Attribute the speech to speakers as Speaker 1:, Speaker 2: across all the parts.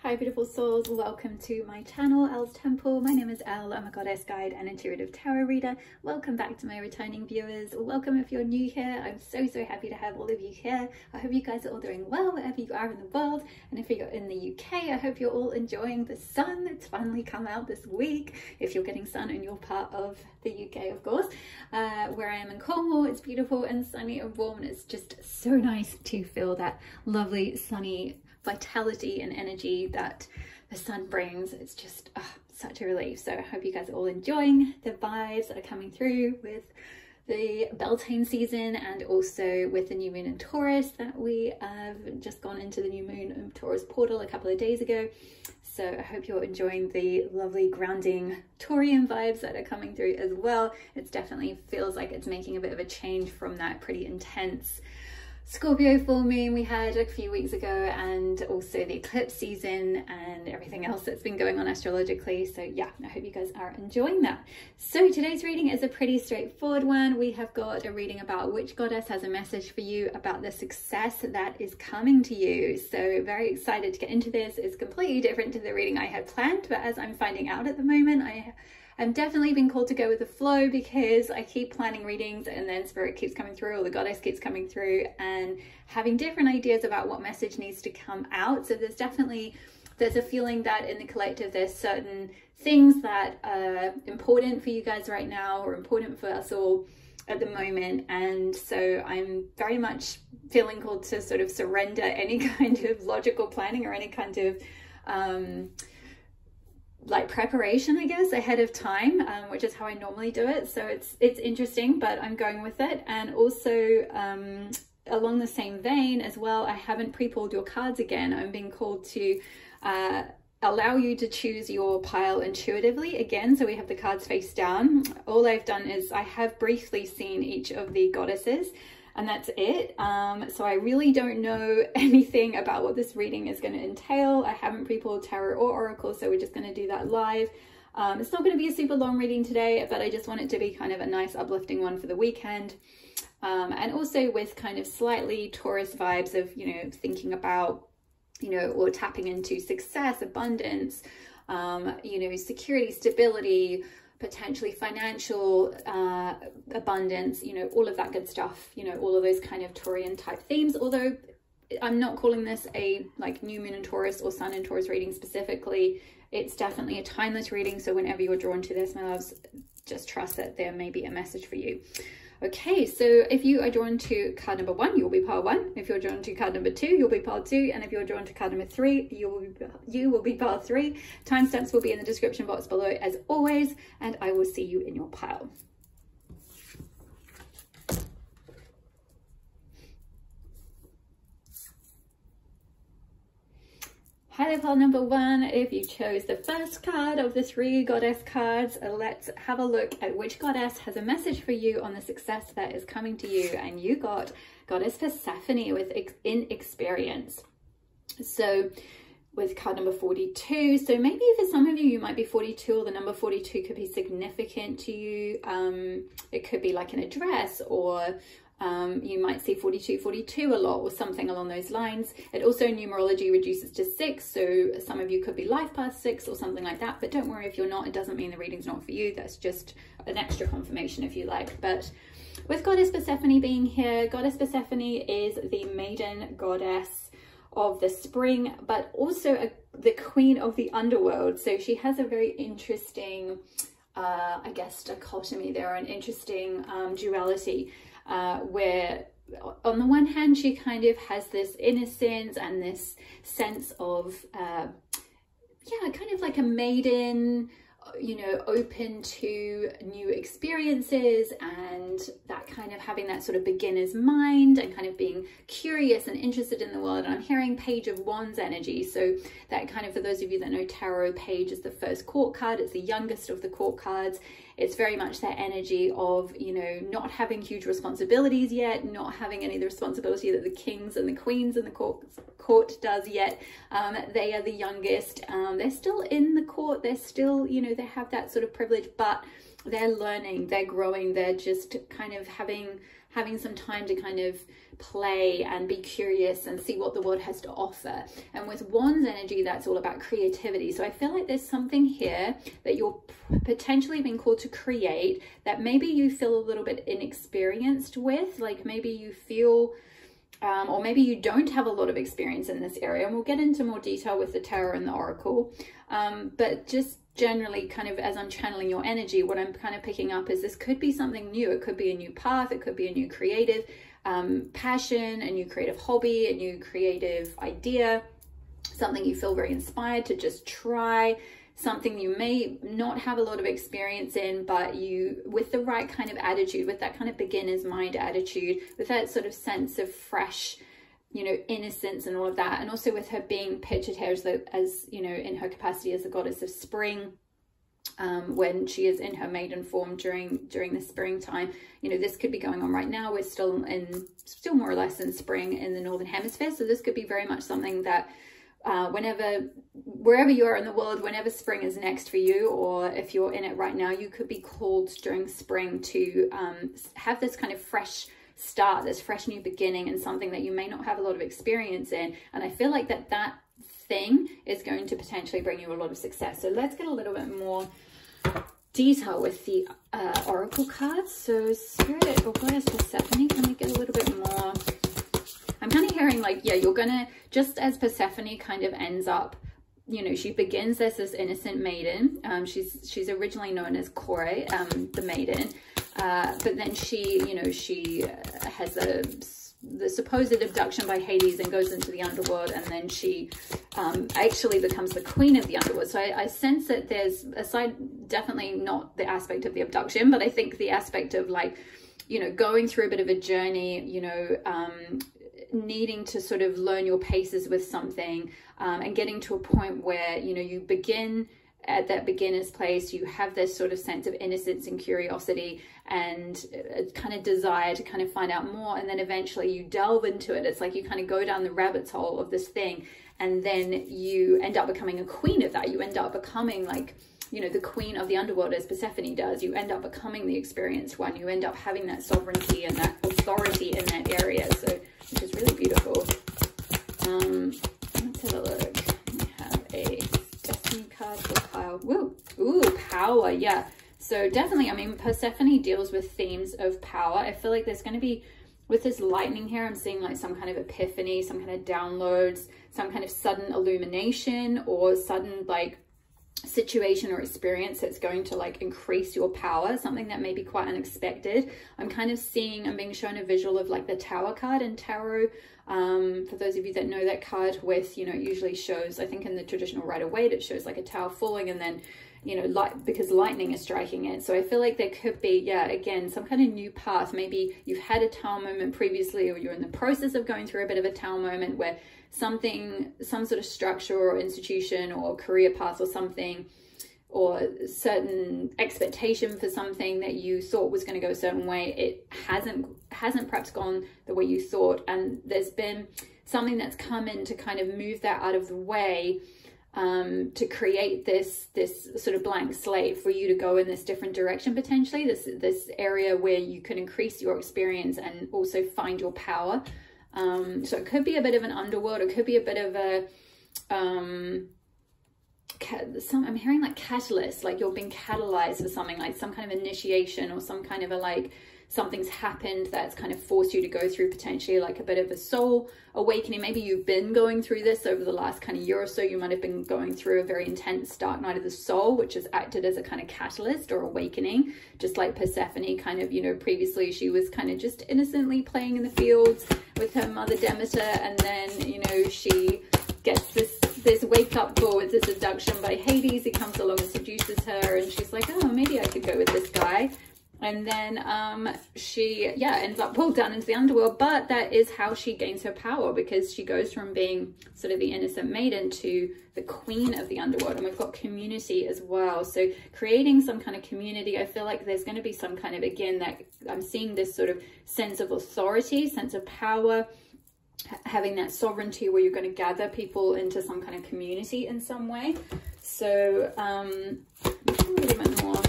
Speaker 1: Hi beautiful souls, welcome to my channel, Elle's Temple. My name is Elle, I'm a goddess guide and intuitive tarot reader. Welcome back to my returning viewers. Welcome if you're new here. I'm so happy to have all of you here. I hope you guys are all doing well wherever you are in the world, and if you're in the UK, I hope you're all enjoying the sun that's finally come out this week. If you're getting sun in your part of the UK, of course. Where I am in Cornwall, it's beautiful and sunny and warm, and it's just so nice to feel that lovely sunny vitality and energy that the sun brings. It's just such a relief. So I hope you guys are all enjoying the vibes that are coming through with the Beltane season, and also with the new moon in Taurus that we have just gone into the new moon in Taurus portal a couple of days ago. So I hope you're enjoying the lovely grounding Taurian vibes that are coming through as well. It definitely feels like it's making a bit of a change from that pretty intense Scorpio full moon we had a few weeks ago, and also the eclipse season and everything else that's been going on astrologically. So yeah, I hope you guys are enjoying that. So today's reading is a pretty straightforward one. We have got a reading about which goddess has a message for you about the success that is coming to you. So very excited to get into this. It's completely different to the reading I had planned, but as I'm finding out at the moment, I'm definitely being called to go with the flow, because I keep planning readings and then spirit keeps coming through, or the goddess keeps coming through and having different ideas about what message needs to come out. So there's a feeling that in the collective there's certain things that are important for you guys right now, or important for us all at the moment. And so I'm very much feeling called to sort of surrender any kind of logical planning or any kind of like preparation, I guess, ahead of time, which is how I normally do it. So it's interesting, but I'm going with it. And also along the same vein as well, I haven't pre-pulled your cards again. I'm being called to allow you to choose your pile intuitively again. So we have the cards face down. All I've done is I have briefly seen each of the goddesses, and that's it. So I really don't know anything about what this reading is going to entail. I haven't pre-pulled tarot or oracle, so we're just going to do that live. It's not going to be a super long reading today, but I just want it to be kind of a nice uplifting one for the weekend. And also with kind of slightly Taurus vibes of, you know, thinking about, you know, or tapping into success, abundance, you know, security, stability, potentially financial abundance, you know, all of that good stuff, you know, all of those kind of Taurian type themes. Although I'm not calling this a like new moon in Taurus or sun in Taurus reading specifically, it's definitely a timeless reading. So whenever you're drawn to this, my loves, just trust that there may be a message for you. Okay, so if you are drawn to card number 1, you'll be pile 1. If you're drawn to card number 2, you'll be pile 2. And if you're drawn to card number 3, you will be pile 3. Timestamps will be in the description box below as always, and I will see you in your pile. Hi there, pile number 1. If you chose the first card of the 3 goddess cards, let's have a look at which goddess has a message for you on the success that is coming to you. And you got Goddess Persephone with inexperience. So with card number 42, so maybe for some of you, you might be 42, or the number 42 could be significant to you. It could be like an address, or you might see 42 a lot, or something along those lines. It also, numerology reduces to 6, so some of you could be life path 6 or something like that, but don't worry if you're not. It doesn't mean the reading's not for you. That's just an extra confirmation if you like. But with Goddess Persephone being here, Goddess Persephone is the maiden goddess of the spring, but also the queen of the underworld. So she has a very interesting I guess dichotomy there, an interesting duality, where on the one hand she kind of has this innocence and this sense of yeah, kind of like a maiden, you know, open to new experiences, and that kind of having that sort of beginner's mind and kind of being curious and interested in the world. And I'm hearing Page of Wands energy, so that kind of, for those of you that know tarot, Page is the first court card. It's the youngest of the court cards. It's very much that energy of, you know, not having huge responsibilities yet, not having any of the responsibility that the kings and the queens in the court does yet. They are the youngest. They're still in the court. They're still, you know, they have that sort of privilege, but they're learning, they're growing, they're just kind of having having some time to kind of play and be curious and see what the world has to offer. And with Wands energy, that's all about creativity. So I feel like there's something here that you're potentially being called to create that maybe you feel a little bit inexperienced with, like maybe you feel or maybe you don't have a lot of experience in this area, and we'll get into more detail with the tarot and the oracle, but just generally kind of as I'm channeling your energy, what I'm kind of picking up is this could be something new. It could be a new path, it could be a new creative passion, a new creative hobby, a new creative idea, something you feel very inspired to just try, something you may not have a lot of experience in, but you, with the right kind of attitude, with that kind of beginner's mind attitude, with that sort of sense of fresh, you know, innocence and all of that, and also with her being pictured here as you know, in her capacity as the goddess of spring, when she is in her maiden form during the springtime. You know, this could be going on right now. We're still more or less in spring in the northern hemisphere, so this could be very much something that wherever you are in the world, whenever spring is next for you, or if you're in it right now, you could be called during spring to have this kind of fresh start, this fresh new beginning, and something that you may not have a lot of experience in. And I feel like that thing is going to potentially bring you a lot of success. So let's get a little bit more detail with the oracle cards. So Spirit or Goddess Persephone, can we get a little bit more? I'm kind of hearing like, yeah, you're gonna, just as Persephone kind of ends up, you know, she begins as this innocent maiden. She's originally known as Kore, the maiden, but then she, you know, she has the supposed abduction by Hades and goes into the underworld, and then she actually becomes the queen of the underworld. So I sense that there's, aside, definitely not the aspect of the abduction, but I think the aspect of like, you know, going through a bit of a journey, you know, needing to sort of learn your paces with something, and getting to a point where, you know, you begin at that beginner's place, you have this sort of sense of innocence and curiosity and a kind of desire to kind of find out more, and then eventually you delve into it. It's like you kind of go down the rabbit hole of this thing, and then you end up becoming a queen of that. You end up becoming like, you know, the queen of the underworld, as Persephone does. You end up becoming the experienced one. You end up having that sovereignty and that authority in that area. So, which is really beautiful. Let's have a look. We have a destiny card for Kyle. Woo! Ooh, power. Yeah. So definitely, I mean, Persephone deals with themes of power. I feel like there's going to be, with this lightning here, I'm seeing like some kind of epiphany, some kind of downloads, some kind of sudden illumination, or sudden like situation or experience that's going to like increase your power, something that may be quite unexpected. I'm kind of seeing, I'm being shown a visual of like the Tower card in tarot, for those of you that know that card, with, you know, it usually shows, I think in the traditional Rider-Waite, it shows like a tower falling, and then, you know, because lightning is striking it. So I feel like there could be, yeah, again, some kind of new path. Maybe you've had a tower moment previously, or you're in the process of going through a bit of a tower moment where something, some sort of structure or institution or career path or something, or certain expectation for something that you thought was going to go a certain way, it hasn't perhaps gone the way you thought, and there's been something that's come in to kind of move that out of the way, to create this sort of blank slate for you to go in this different direction, potentially this area where you can increase your experience and also find your power. So it could be a bit of an underworld, it could be a bit of a I'm hearing like catalyst, like you're being catalyzed for something, like some kind of initiation, or some kind of a like something's happened that's kind of forced you to go through potentially like a bit of a soul awakening. Maybe you've been going through this over the last kind of year or so. You might have been going through a very intense dark night of the soul, which has acted as a kind of catalyst or awakening, just like Persephone kind of, you know, previously she was kind of just innocently playing in the fields with her mother Demeter, and then, you know, she gets this wake up call with this abduction by Hades. He comes along and seduces her, and she's like, oh, maybe I could go with this guy. And then she, yeah, ends up pulled down into the underworld. But that is how she gains her power, because she goes from being sort of the innocent maiden to the queen of the underworld. And we've got community as well. So creating some kind of community, I feel like there's going to be some kind of, again, that I'm seeing this sort of sense of authority, sense of power, having that sovereignty where you're going to gather people into some kind of community in some way. So a little bit more.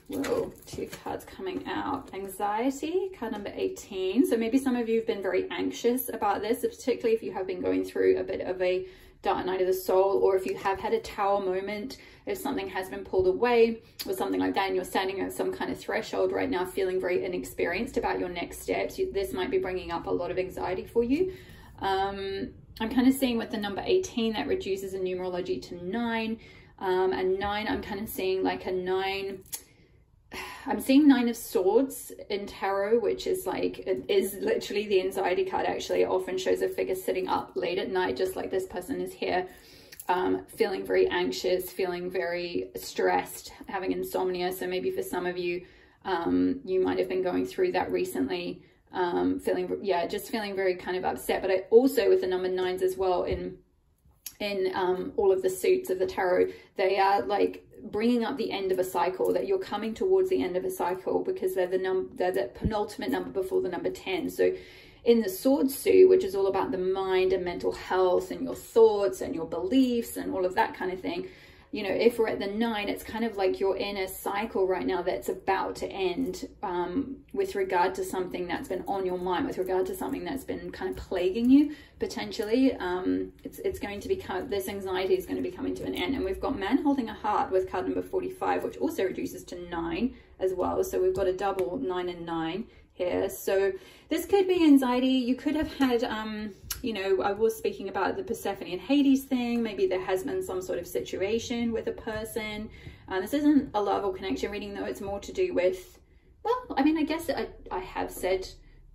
Speaker 1: Whoa, Oh, 2 cards coming out. Anxiety, card number 18. So maybe some of you have been very anxious about this, particularly if you have been going through a bit of a dark night of the soul, or if you have had a tower moment, if something has been pulled away or something like that, and you're standing at some kind of threshold right now, feeling very inexperienced about your next steps. This might be bringing up a lot of anxiety for you. I'm kind of seeing with the number 18 that reduces in numerology to 9. And 9, I'm kind of seeing like a 9. I'm seeing 9 of Swords in tarot, which is like, it is literally the anxiety card. Actually, it often shows a figure sitting up late at night, just like this person is here, feeling very anxious, feeling very stressed, having insomnia. So maybe for some of you, you might have been going through that recently, just feeling very kind of upset. But I also, with the number 9s as well, in all of the suits of the tarot, they are like bringing up the end of a cycle, that you're coming towards the end of a cycle, because they're the penultimate number before the number 10. So in the Sword suit, which is all about the mind and mental health and your thoughts and your beliefs and all of that kind of thing, you know, if we're at the 9, it's kind of like you're in a cycle right now that's about to end, with regard to something that's been on your mind, with regard to something that's been kind of plaguing you potentially. It's going to be this anxiety is going to be coming to an end. And we've got man holding a heart with card number 45, which also reduces to 9 as well. So we've got a double 9 and 9 here. So this could be anxiety. You could have had, you know, I was speaking about the Persephone and Hades thing. Maybe there has been some sort of situation with a person. This isn't a love or connection reading, though. It's more to do with, well, I mean, I guess I have said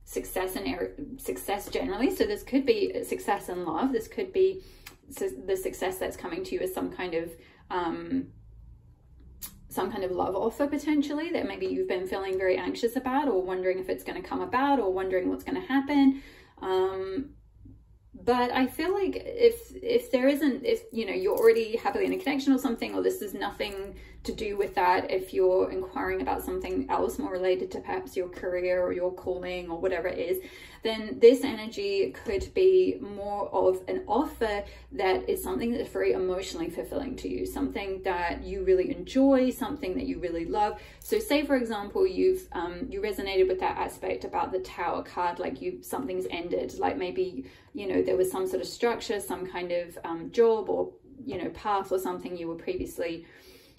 Speaker 1: success and success generally. So this could be success in love. This could be the success that's coming to you as some kind of love offer potentially, that maybe you've been feeling very anxious about, or wondering if it's going to come about, or wondering what's going to happen. But I feel like if there isn't, if you know, you're already happily in a connection or something, or this is nothing to do with that, if you're inquiring about something else more related to perhaps your career or your calling or whatever it is, then this energy could be more of an offer that is something that's very emotionally fulfilling to you, something that you really enjoy, something that you really love. So say, for example, you resonated with that aspect about the Tower card, like something's ended, like maybe, you know, there was some sort of structure, some kind of job or, you know, path or something you were previously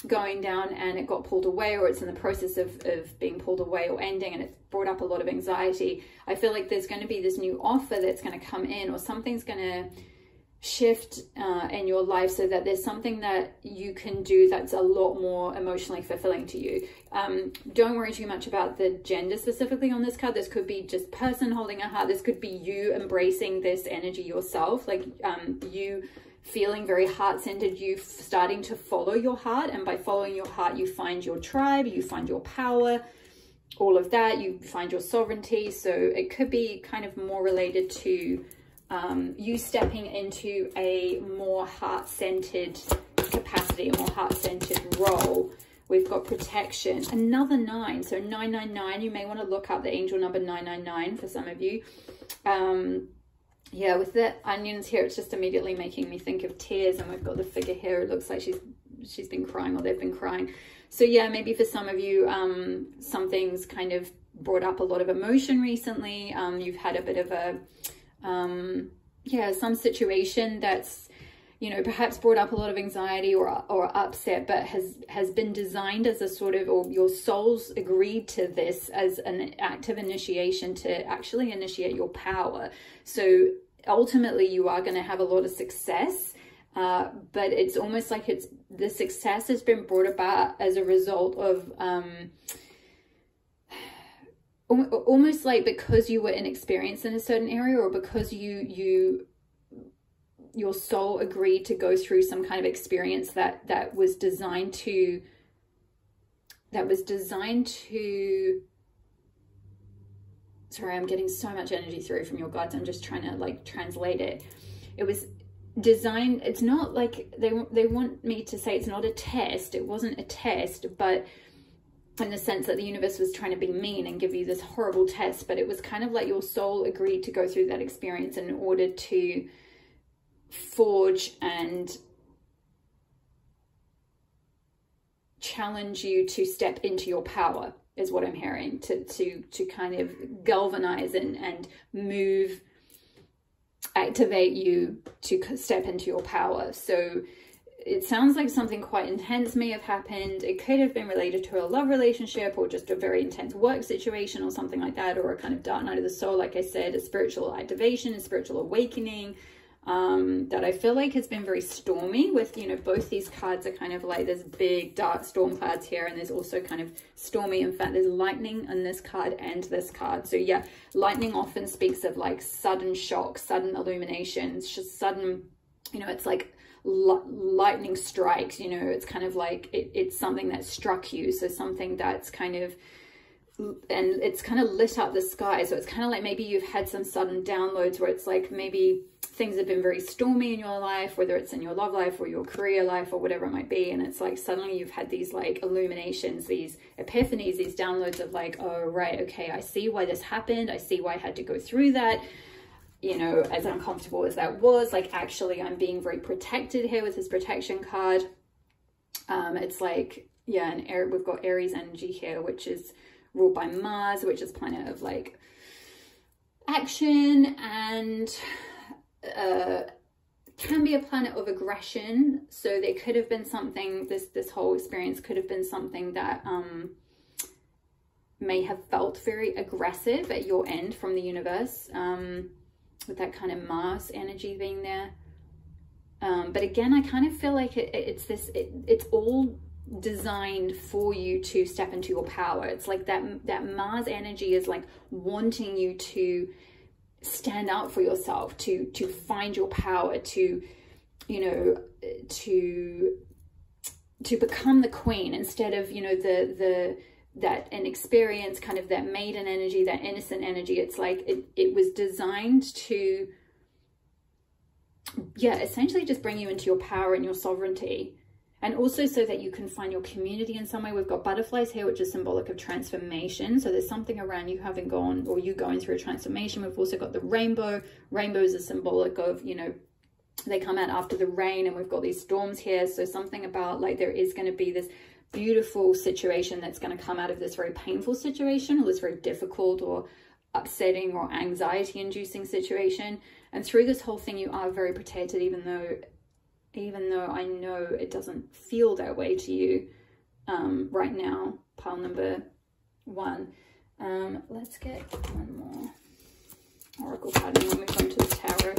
Speaker 1: going down, and it got pulled away, or it's in the process of being pulled away or ending, and it's brought up a lot of anxiety. I feel like there's going to be this new offer that's going to come in, or something's going to shift in your life, so that there's something that you can do that's a lot more emotionally fulfilling to you. Don't worry too much about the gender specifically on this card. This could be just person holding a heart. This could be you embracing this energy yourself, like you feeling very heart-centered, you starting to follow your heart, and by following your heart you find your tribe, you find your power, all of that, you find your sovereignty. So it could be kind of more related to you stepping into a more heart-centered capacity, a more heart-centered role. We've got protection, another 9, so 999. You may want to look up the angel number 999 for some of you. Yeah, with the onions here, it's just immediately making me think of tears, and we've got the figure here. It looks like she's been crying, or they've been crying. So yeah, maybe for some of you, something's kind of brought up a lot of emotion recently. You've had a bit of a, yeah, some situation that's, you know, perhaps brought up a lot of anxiety or upset, but has been designed as a sort of, or your soul's agreed to this as an act of initiation to actually initiate your power. So ultimately you are going to have a lot of success, but it's almost like the success has been brought about as a result of almost like because you were inexperienced in a certain area, or because your soul agreed to go through some kind of experience that was designed to sorry, I'm getting so much energy through from your guides. I'm just trying to like translate it. It was designed, it's not like they want me to say it's not a test. It wasn't a test, but in the sense that the universe was trying to be mean and give you this horrible test, but it was kind of like your soul agreed to go through that experience in order to forge and challenge you to step into your power, is what I'm hearing, to kind of galvanize and move, activate you to step into your power. So it sounds like something quite intense may have happened. It could have been related to a love relationship, or just a very intense work situation or something like that, or a kind of dark night of the soul, like I said, a spiritual activation, a spiritual awakening, that I feel like has been very stormy with, you know, both these cards are kind of like, there's big dark storm clouds here, and there's also kind of stormy. In fact, there's lightning on this card and this card. So yeah, lightning often speaks of like sudden shock, sudden illumination. It's just sudden, you know, it's like lightning strikes, you know, it's kind of like it's something that struck you. So something that's kind of, and it's kind of lit up the sky. So it's kind of like maybe you've had some sudden downloads where it's like maybe things have been very stormy in your life, whether it's in your love life or your career life or whatever it might be. And it's like suddenly you've had these like illuminations, these epiphanies, these downloads of like, oh, right, okay, I see why this happened. I see why I had to go through that. You know, as uncomfortable as that was, like actually I'm being very protected here with this protection card. It's like, yeah, and we've got Aries energy here, which is ruled by Mars, which is planet of like action, and can be a planet of aggression. So there could have been something, this whole experience could have been something that may have felt very aggressive at your end from the universe, with that kind of Mars energy being there. But again, I kind of feel like it's all designed for you to step into your power. It's like that Mars energy is like wanting you to stand up for yourself, to find your power, to, you know, to become the queen, instead of, you know, that an experience, kind of that maiden energy, that innocent energy. It's like it was designed to, yeah, essentially just bring you into your power and your sovereignty. And also so that you can find your community in some way. We've got butterflies here, which is symbolic of transformation. So there's something around you having gone, or you going through a transformation. We've also got the rainbow. Rainbows are symbolic of, you know, they come out after the rain, and we've got these storms here. So something about like there is going to be this beautiful situation that's going to come out of this very painful situation, or this very difficult or upsetting or anxiety inducing situation. And through this whole thing, you are very protected, even though I know it doesn't feel that way to you right now. Pile number 1. Let's get one more oracle card, and we'll move on to the tarot.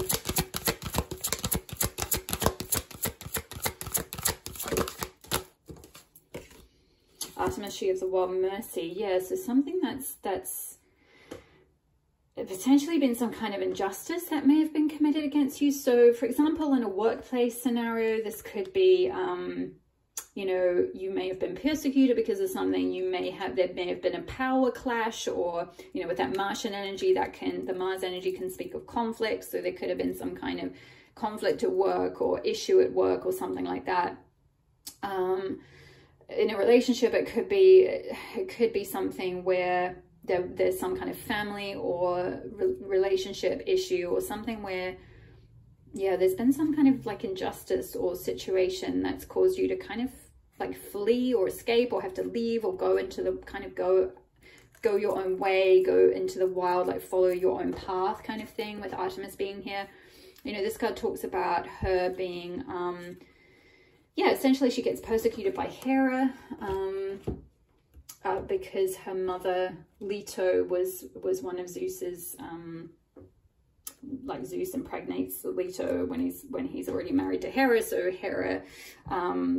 Speaker 1: Artemis, she gives a wild mercy. Yeah, so something that's potentially been some kind of injustice that may have been committed against you. So for example, in a workplace scenario, this could be, you know, you may have been persecuted because of something. There may have been a power clash, or, you know, with that Martian energy, the Mars energy can speak of conflict. So there could have been some kind of conflict at work or issue at work or something like that. In a relationship, it could be something where there's some kind of family or relationship issue, or something where, yeah, there's been some kind of like injustice or situation that's caused you to kind of like flee or escape, or have to leave, or go into the kind of go your own way, go into the wild, like follow your own path kind of thing, with Artemis being here. You know, this card talks about her being, yeah, essentially she gets persecuted by Hera, because her mother Leto was one of Zeus's, like Zeus impregnates Leto when he's already married to Hera. So Hera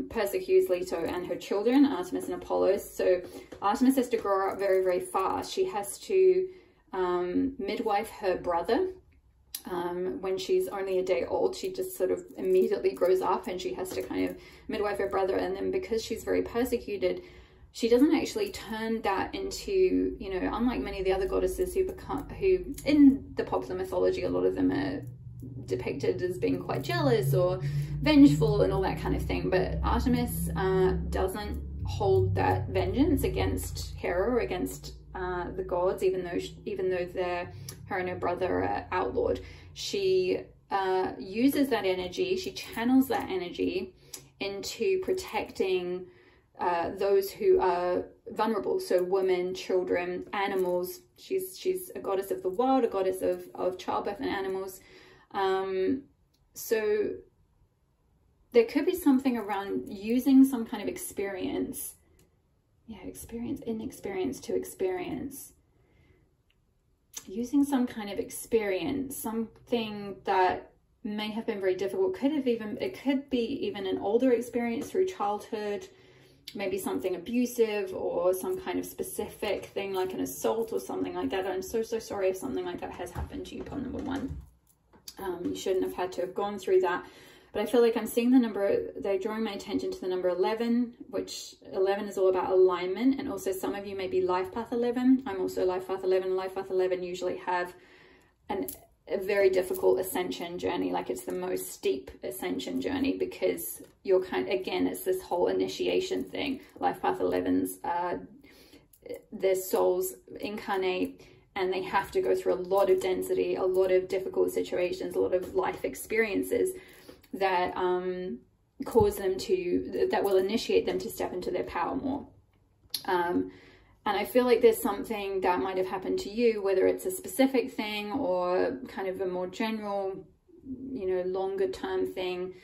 Speaker 1: persecutes Leto and her children, Artemis and Apollo. So Artemis has to grow up very, very fast. She has to midwife her brother. When she's only a day old, she just sort of immediately grows up, and she has to kind of midwife her brother. And then because she's very persecuted, she doesn't actually turn that into, you know, unlike many of the other goddesses who in the popular mythology, a lot of them are depicted as being quite jealous or vengeful and all that kind of thing. But Artemis doesn't hold that vengeance against Hera or against the gods, even though her and her brother are outlawed. She uses that energy, she channels that energy into protecting those who are vulnerable, so women, children, animals. She's a goddess of the wild, a goddess of childbirth and animals. So there could be something around using some kind of experience. Yeah, inexperience to experience. Using some kind of experience, something that may have been very difficult. It could be even an older experience through childhood, maybe something abusive or some kind of specific thing like an assault or something like that. I'm so sorry if something like that has happened to you, pile number one. You shouldn't have had to have gone through that. But I feel like I'm seeing the number, they're drawing my attention to the number 11, which 11 is all about alignment. And also some of you may be life path 11. I'm also life path 11. Life path 11 usually have a very difficult ascension journey. Like it's the most steep ascension journey because you're again, it's this whole initiation thing. Life path 11s, their souls incarnate and they have to go through a lot of density, a lot of difficult situations, a lot of life experiences that cause them to, that will initiate them to step into their power more. And I feel like there's something that might have happened to you, whether it's a specific thing or kind of a more general, you know, longer term thing,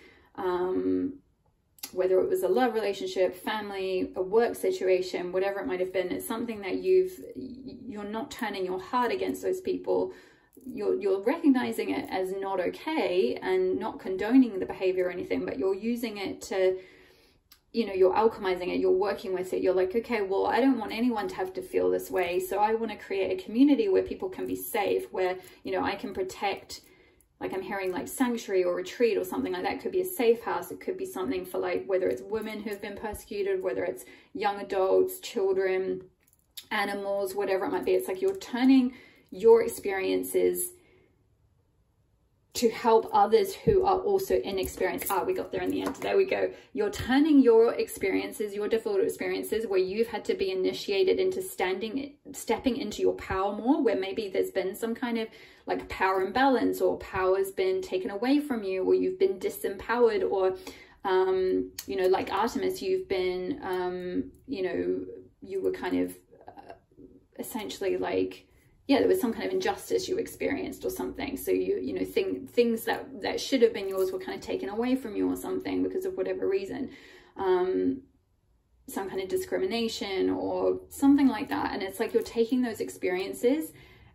Speaker 1: whether it was a love relationship, family, a work situation, whatever it might have been. It's something that you're not turning your heart against those people. You're recognizing it as not okay and not condoning the behavior or anything, but you're using it to, you know, you're alchemizing it, you're working with it. You're like, okay, well, I don't want anyone to have to feel this way. So I want to create a community where people can be safe, where, you know, I can protect, like I'm hearing like sanctuary or retreat or something like that. It could be a safe house. It could be something for like, whether it's women who have been persecuted, whether it's young adults, children, animals, whatever it might be. It's like you're turning your experiences to help others who are also inexperienced. We got there in the end. There we go. You're turning your experiences, your difficult experiences where you've had to be initiated into stepping into your power more, where maybe there's been some kind of like power imbalance or power's been taken away from you, or you've been disempowered, or, you know, like Artemis, you've been, you know, you were kind of essentially like, yeah, there was some kind of injustice you experienced or something. So you know, things that should have been yours were kind of taken away from you or something because of whatever reason. Some kind of discrimination or something like that. And it's like you're taking those experiences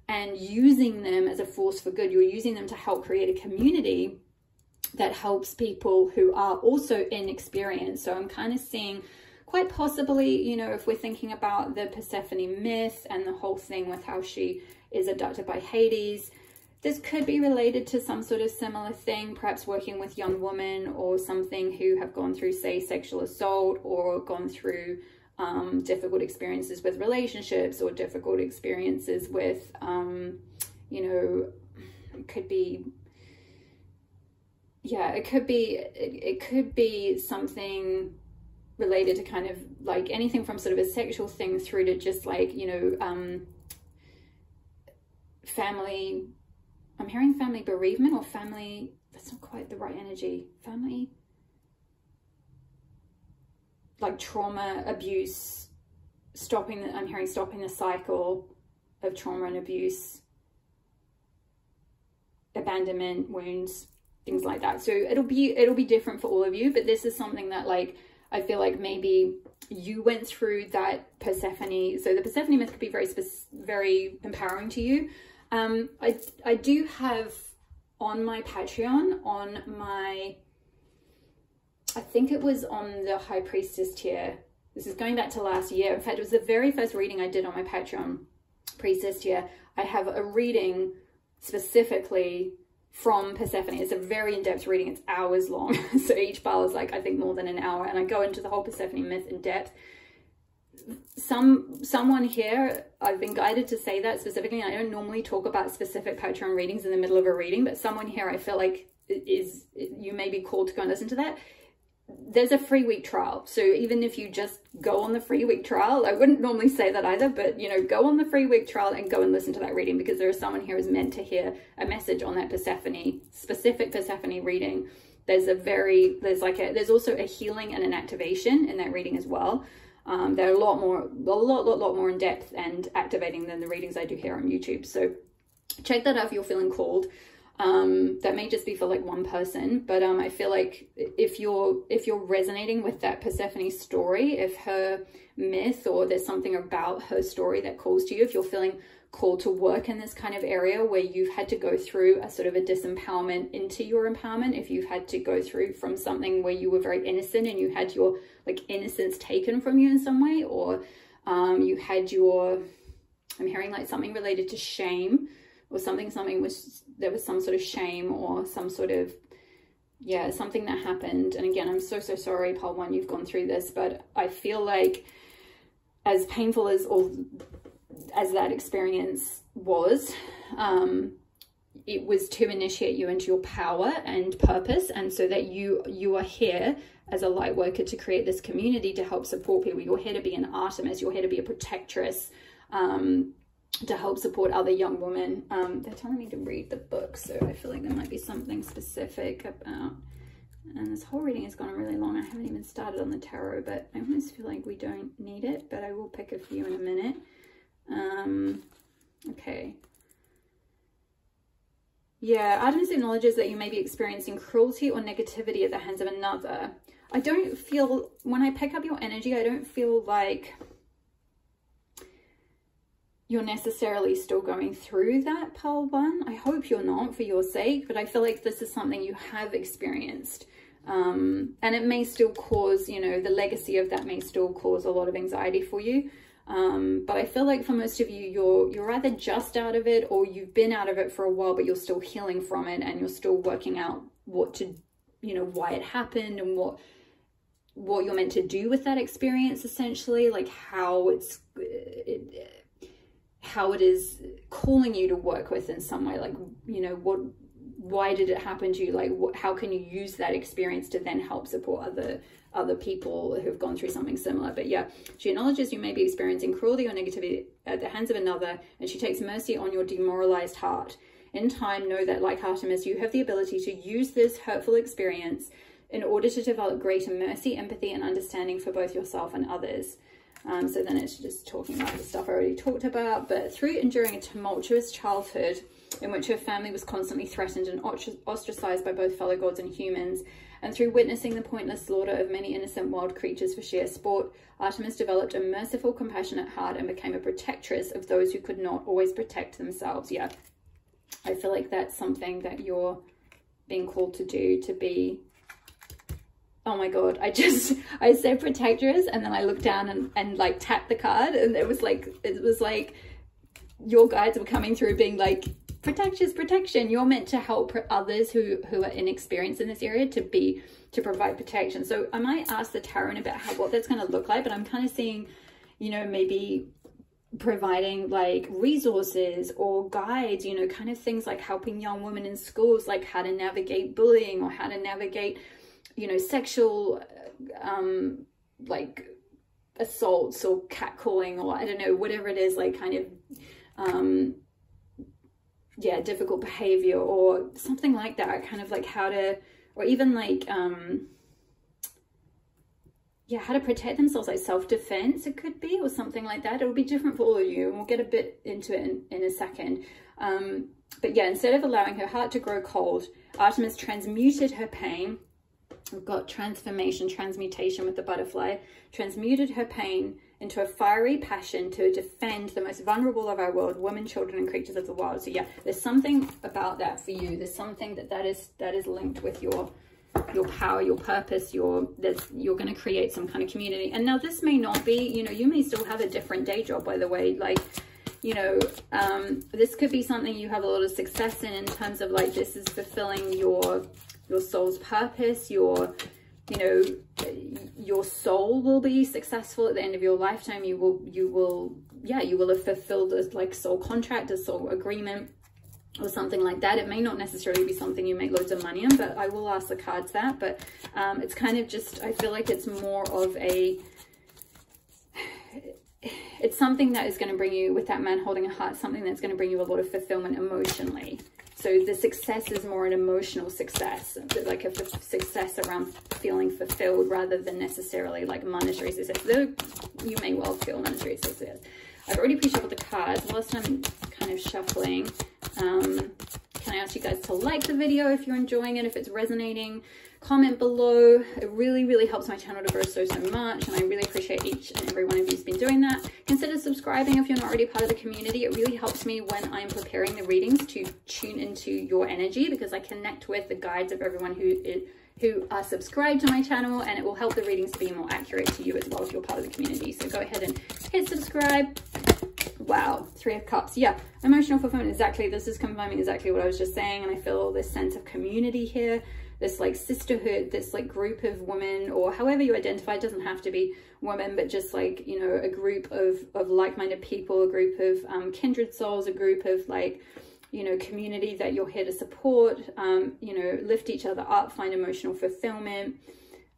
Speaker 1: and using them as a force for good. You're using them to help create a community that helps people who are also inexperienced. So I'm kind of seeing, quite possibly, you know, if we're thinking about the Persephone myth and the whole thing with how she is abducted by Hades, this could be related to some sort of similar thing, perhaps working with young women or something who have gone through, say, sexual assault or gone through difficult experiences with relationships or difficult experiences with, you know, it could be, yeah, it could be something related to kind of like anything from sort of a sexual thing through to just like, you know, family, I'm hearing family bereavement or family, that's not quite the right energy, family, like trauma, abuse, I'm hearing stopping the cycle of trauma and abuse, abandonment, wounds, things like that. So it'll be different for all of you, but this is something that like, I feel like maybe you went through that Persephone. So the Persephone myth could be very empowering to you. I do have on my Patreon, on my, I think it was on the High Priestess tier. This is going back to last year. In fact, it was the very first reading I did on my Patreon Priestess tier. I have a reading specifically from Persephone. It's a very in-depth reading. It's hours long. So each file is like, I think more than an hour. And I go into the whole Persephone myth in depth. Someone here, I've been guided to say that specifically. I don't normally talk about specific Patreon readings in the middle of a reading, but someone here I feel like you may be called to go and listen to that. There's a free week trial. So even if you just go on the free week trial, I wouldn't normally say that either, but you know, go on the free week trial and go and listen to that reading, because there is someone here who's meant to hear a message on that specific Persephone reading there's also a healing and an activation in that reading as well. They're a lot more in depth and activating than the readings I do here on YouTube. So check that out if you're feeling called. That may just be for like one person, but I feel like if you're resonating with that Persephone story, if her myth or there's something about her story that calls to you, if you're feeling called to work in this kind of area where you've had to go through a sort of a disempowerment into your empowerment, if you've had to go through from something where you were very innocent and you had your like innocence taken from you in some way, or you had your, I'm hearing like something related to shame, or there was some sort of shame or some sort of, yeah, something that happened. And again, I'm so sorry, Pile 1, you've gone through this, but I feel like as painful as that experience was, it was to initiate you into your power and purpose, and so that you are here as a light worker to create this community to help support people. You're here to be an Artemis, you're here to be a protectress, to help support other young women. They're telling me to read the book, so I feel like there might be something specific about, and this whole reading has gone really long. I haven't even started on the tarot, but I almost feel like we don't need it, but I will pick a few in a minute. Okay. Yeah, Artemis acknowledges that you may be experiencing cruelty or negativity at the hands of another. I don't feel, when I pick up your energy, I don't feel like you're necessarily still going through that, Pile 1. I hope you're not, for your sake, but I feel like this is something you have experienced. And it may still cause, you know, the legacy of that may still cause a lot of anxiety for you. But I feel like for most of you, you're either just out of it or you've been out of it for a while, but you're still healing from it and you're still working out what to, you know, why it happened and what you're meant to do with that experience, essentially, like how it is calling you to work with in some way, like, you know, why did it happen to you? Like, how can you use that experience to then help support other people who've gone through something similar? But yeah, she acknowledges you may be experiencing cruelty or negativity at the hands of another, and she takes mercy on your demoralized heart. In time, know that, like Artemis, you have the ability to use this hurtful experience in order to develop greater mercy, empathy, and understanding for both yourself and others. So then it's just talking about the stuff I already talked about. But through enduring a tumultuous childhood in which her family was constantly threatened and ostracized by both fellow gods and humans, and through witnessing the pointless slaughter of many innocent wild creatures for sheer sport, Artemis developed a merciful, compassionate heart and became a protectress of those who could not always protect themselves. Yeah, I feel like that's something that you're being called to do, to be... Oh my god, I said protectress, and then I looked down and like tapped the card, and it was like your guides were coming through being like, protection. You're meant to help others who are inexperienced in this area to provide protection. So I might ask the tarot about what that's going to look like, but I'm kind of seeing, you know, maybe providing like resources or guides, you know, kind of things like helping young women in schools, like how to navigate bullying or how to navigate, you know, sexual like assaults or catcalling, or I don't know, whatever it is, like kind of yeah, difficult behavior or something like that, kind of like how to, or even like yeah, how to protect themselves, like self-defense it could be, or something like that. It'll be different for all of you, and we'll get a bit into it in a second. But yeah, instead of allowing her heart to grow cold, Artemis transmuted her pain. We've got transformation, transmutation with the butterfly. Transmuted her pain into a fiery passion to defend the most vulnerable of our world, women, children, and creatures of the wild. So yeah, there's something about that for you. There's something that is linked with your power, your purpose. You're going to create some kind of community. And now this may not be, you know, you may still have a different day job, by the way. Like, you know, this could be something you have a lot of success in terms of like, this is fulfilling your soul's purpose. Your soul will be successful at the end of your lifetime. You will have fulfilled a like soul contract, a soul agreement, or something like that. It may not necessarily be something you make loads of money on, but I will ask the cards that. But it's kind of just, I feel like it's more of it's something that is going to bring you, with that man holding a heart, something that's going to bring you a lot of fulfillment emotionally. So the success is more an emotional success, like a success around feeling fulfilled rather than necessarily like monetary success, though you may well feel monetary success. I've already pre-shuffled the cards. Whilst I'm kind of shuffling, can I ask you guys to like the video if you're enjoying it, if it's resonating? Comment below. It really, really helps my channel to grow so much, and I really appreciate each and every one of you who's been doing that. Consider subscribing if you're not already part of the community. It really helps me when I'm preparing the readings to tune into your energy, because I connect with the guides of everyone who are subscribed to my channel, and it will help the readings to be more accurate to you as well if you're part of the community. So go ahead and hit subscribe. Wow, 3 of Cups. Yeah, emotional fulfillment. Exactly. This is confirming exactly what I was just saying, and I feel this sense of community here, this like sisterhood, this like group of women, or however you identify. It doesn't have to be women, but just like, you know, a group of like-minded people, a group of kindred souls, a group of like, you know, community that you're here to support, you know, lift each other up, find emotional fulfillment.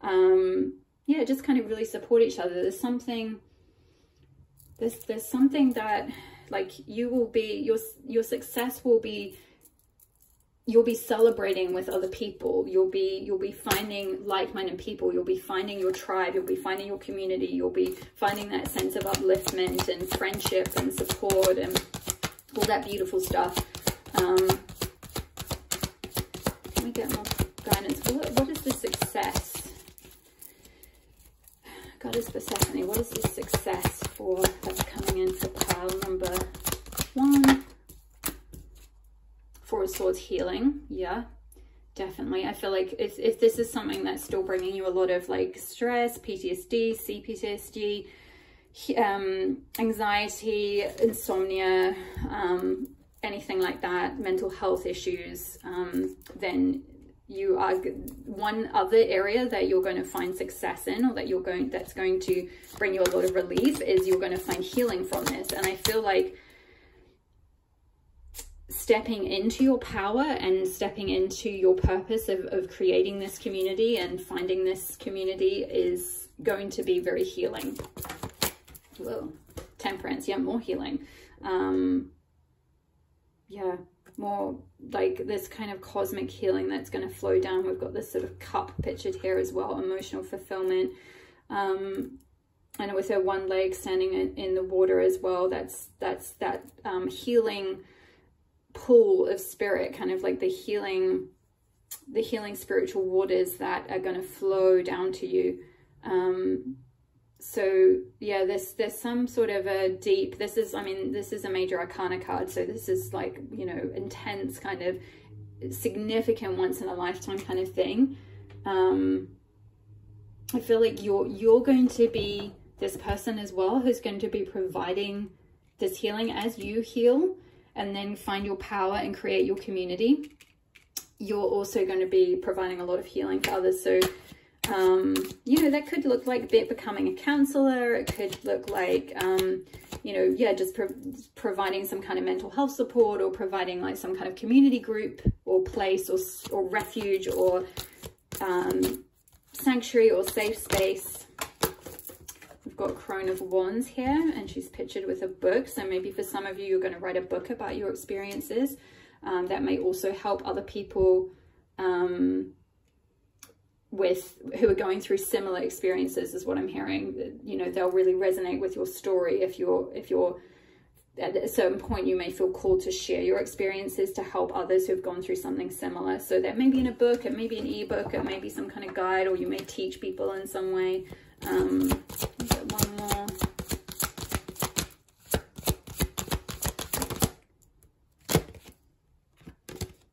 Speaker 1: Yeah, just kind of really support each other. There's something that like you will be, your success will be, you'll be celebrating with other people. You'll be finding like-minded people. You'll be finding your tribe. You'll be finding your community. You'll be finding that sense of upliftment and friendship and support and all that beautiful stuff. Can we get more guidance? What is the success? Goddess Persephone, what is the success for that's coming in for pile number 1? 4 of Swords, healing. Yeah, definitely. I feel like if this is something that's still bringing you a lot of like stress, PTSD, CPTSD, anxiety, insomnia, anything like that, mental health issues, then you are one other area that you're going to find success in, or that's going to bring you a lot of relief, is you're going to find healing from this. And I feel like stepping into your power and stepping into your purpose of creating this community and finding this community is going to be very healing. Whoa, Temperance, yeah, more healing. Yeah, more like this kind of cosmic healing that's going to flow down. We've got this sort of cup pictured here as well, emotional fulfillment. And with her one leg standing in the water as well, that's that healing pool of spirit, kind of like the healing spiritual waters that are going to flow down to you. So yeah, there's some sort of a deep, this is a major arcana card, so this is like, you know, intense, kind of significant, once in a lifetime kind of thing. I feel like you're going to be this person as well who's going to be providing this healing as you heal and then find your power and create your community. You're also going to be providing a lot of healing for others. So you know, that could look like becoming a counselor. It could look like, you know, yeah, just providing some kind of mental health support, or providing like some kind of community group or place or refuge or sanctuary or safe space. We've got Crone of Wands here, and she's pictured with a book. So maybe for some of you, you're going to write a book about your experiences. That may also help other people who are going through similar experiences, is what I'm hearing. You know, they'll really resonate with your story. If you're at a certain point, you may feel called to share your experiences to help others who've gone through something similar. So that may be in a book, it may be an ebook, it may be some kind of guide, or you may teach people in some way. Get one more.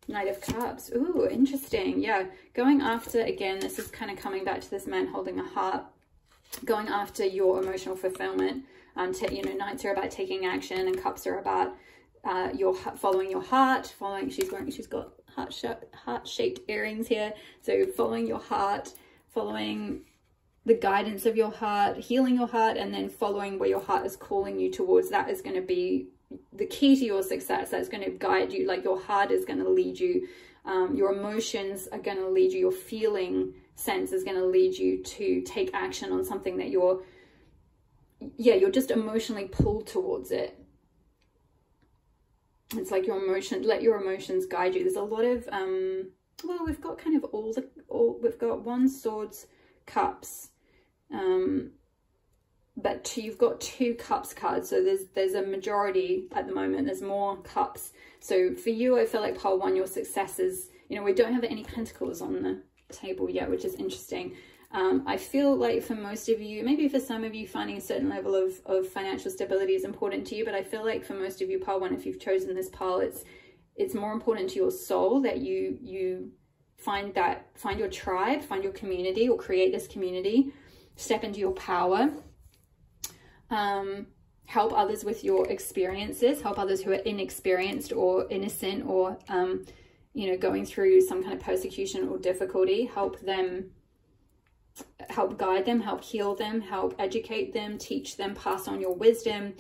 Speaker 1: Knight of Cups. Ooh, interesting. Yeah, going after, again, this is kind of coming back to this man holding a heart, going after your emotional fulfillment. You know, Knights are about taking action, and Cups are about following your heart. She's got heart-shaped earrings here. So following your heart, following the guidance of your heart, healing your heart, and then following where your heart is calling you towards. That is going to be the key to your success. That's going to guide you. Like, your heart is going to lead you. Your emotions are going to lead you. Your feeling sense is going to lead you to take action on something that you're just emotionally pulled towards it. it's like your emotion, let your emotions guide you. There's a lot of, well, we've got kind of we've got Wands, Swords, Cups, but you've got 2 Cups cards, so there's a majority at the moment. There's more Cups. So for you, I feel like pile 1, your successes, you know, we don't have any Pentacles on the table yet, which is interesting. I feel like for most of you, maybe for some of you, finding a certain level of financial stability is important to you, but I feel like for most of you, pile 1, if you've chosen this pile, it's more important to your soul that you find your tribe, find your community, or create this community, step into your power, help others with your experiences, help others who are inexperienced or innocent, or you know, going through some kind of persecution or difficulty. Help them, help guide them, help heal them, help educate them, teach them, pass on your wisdom.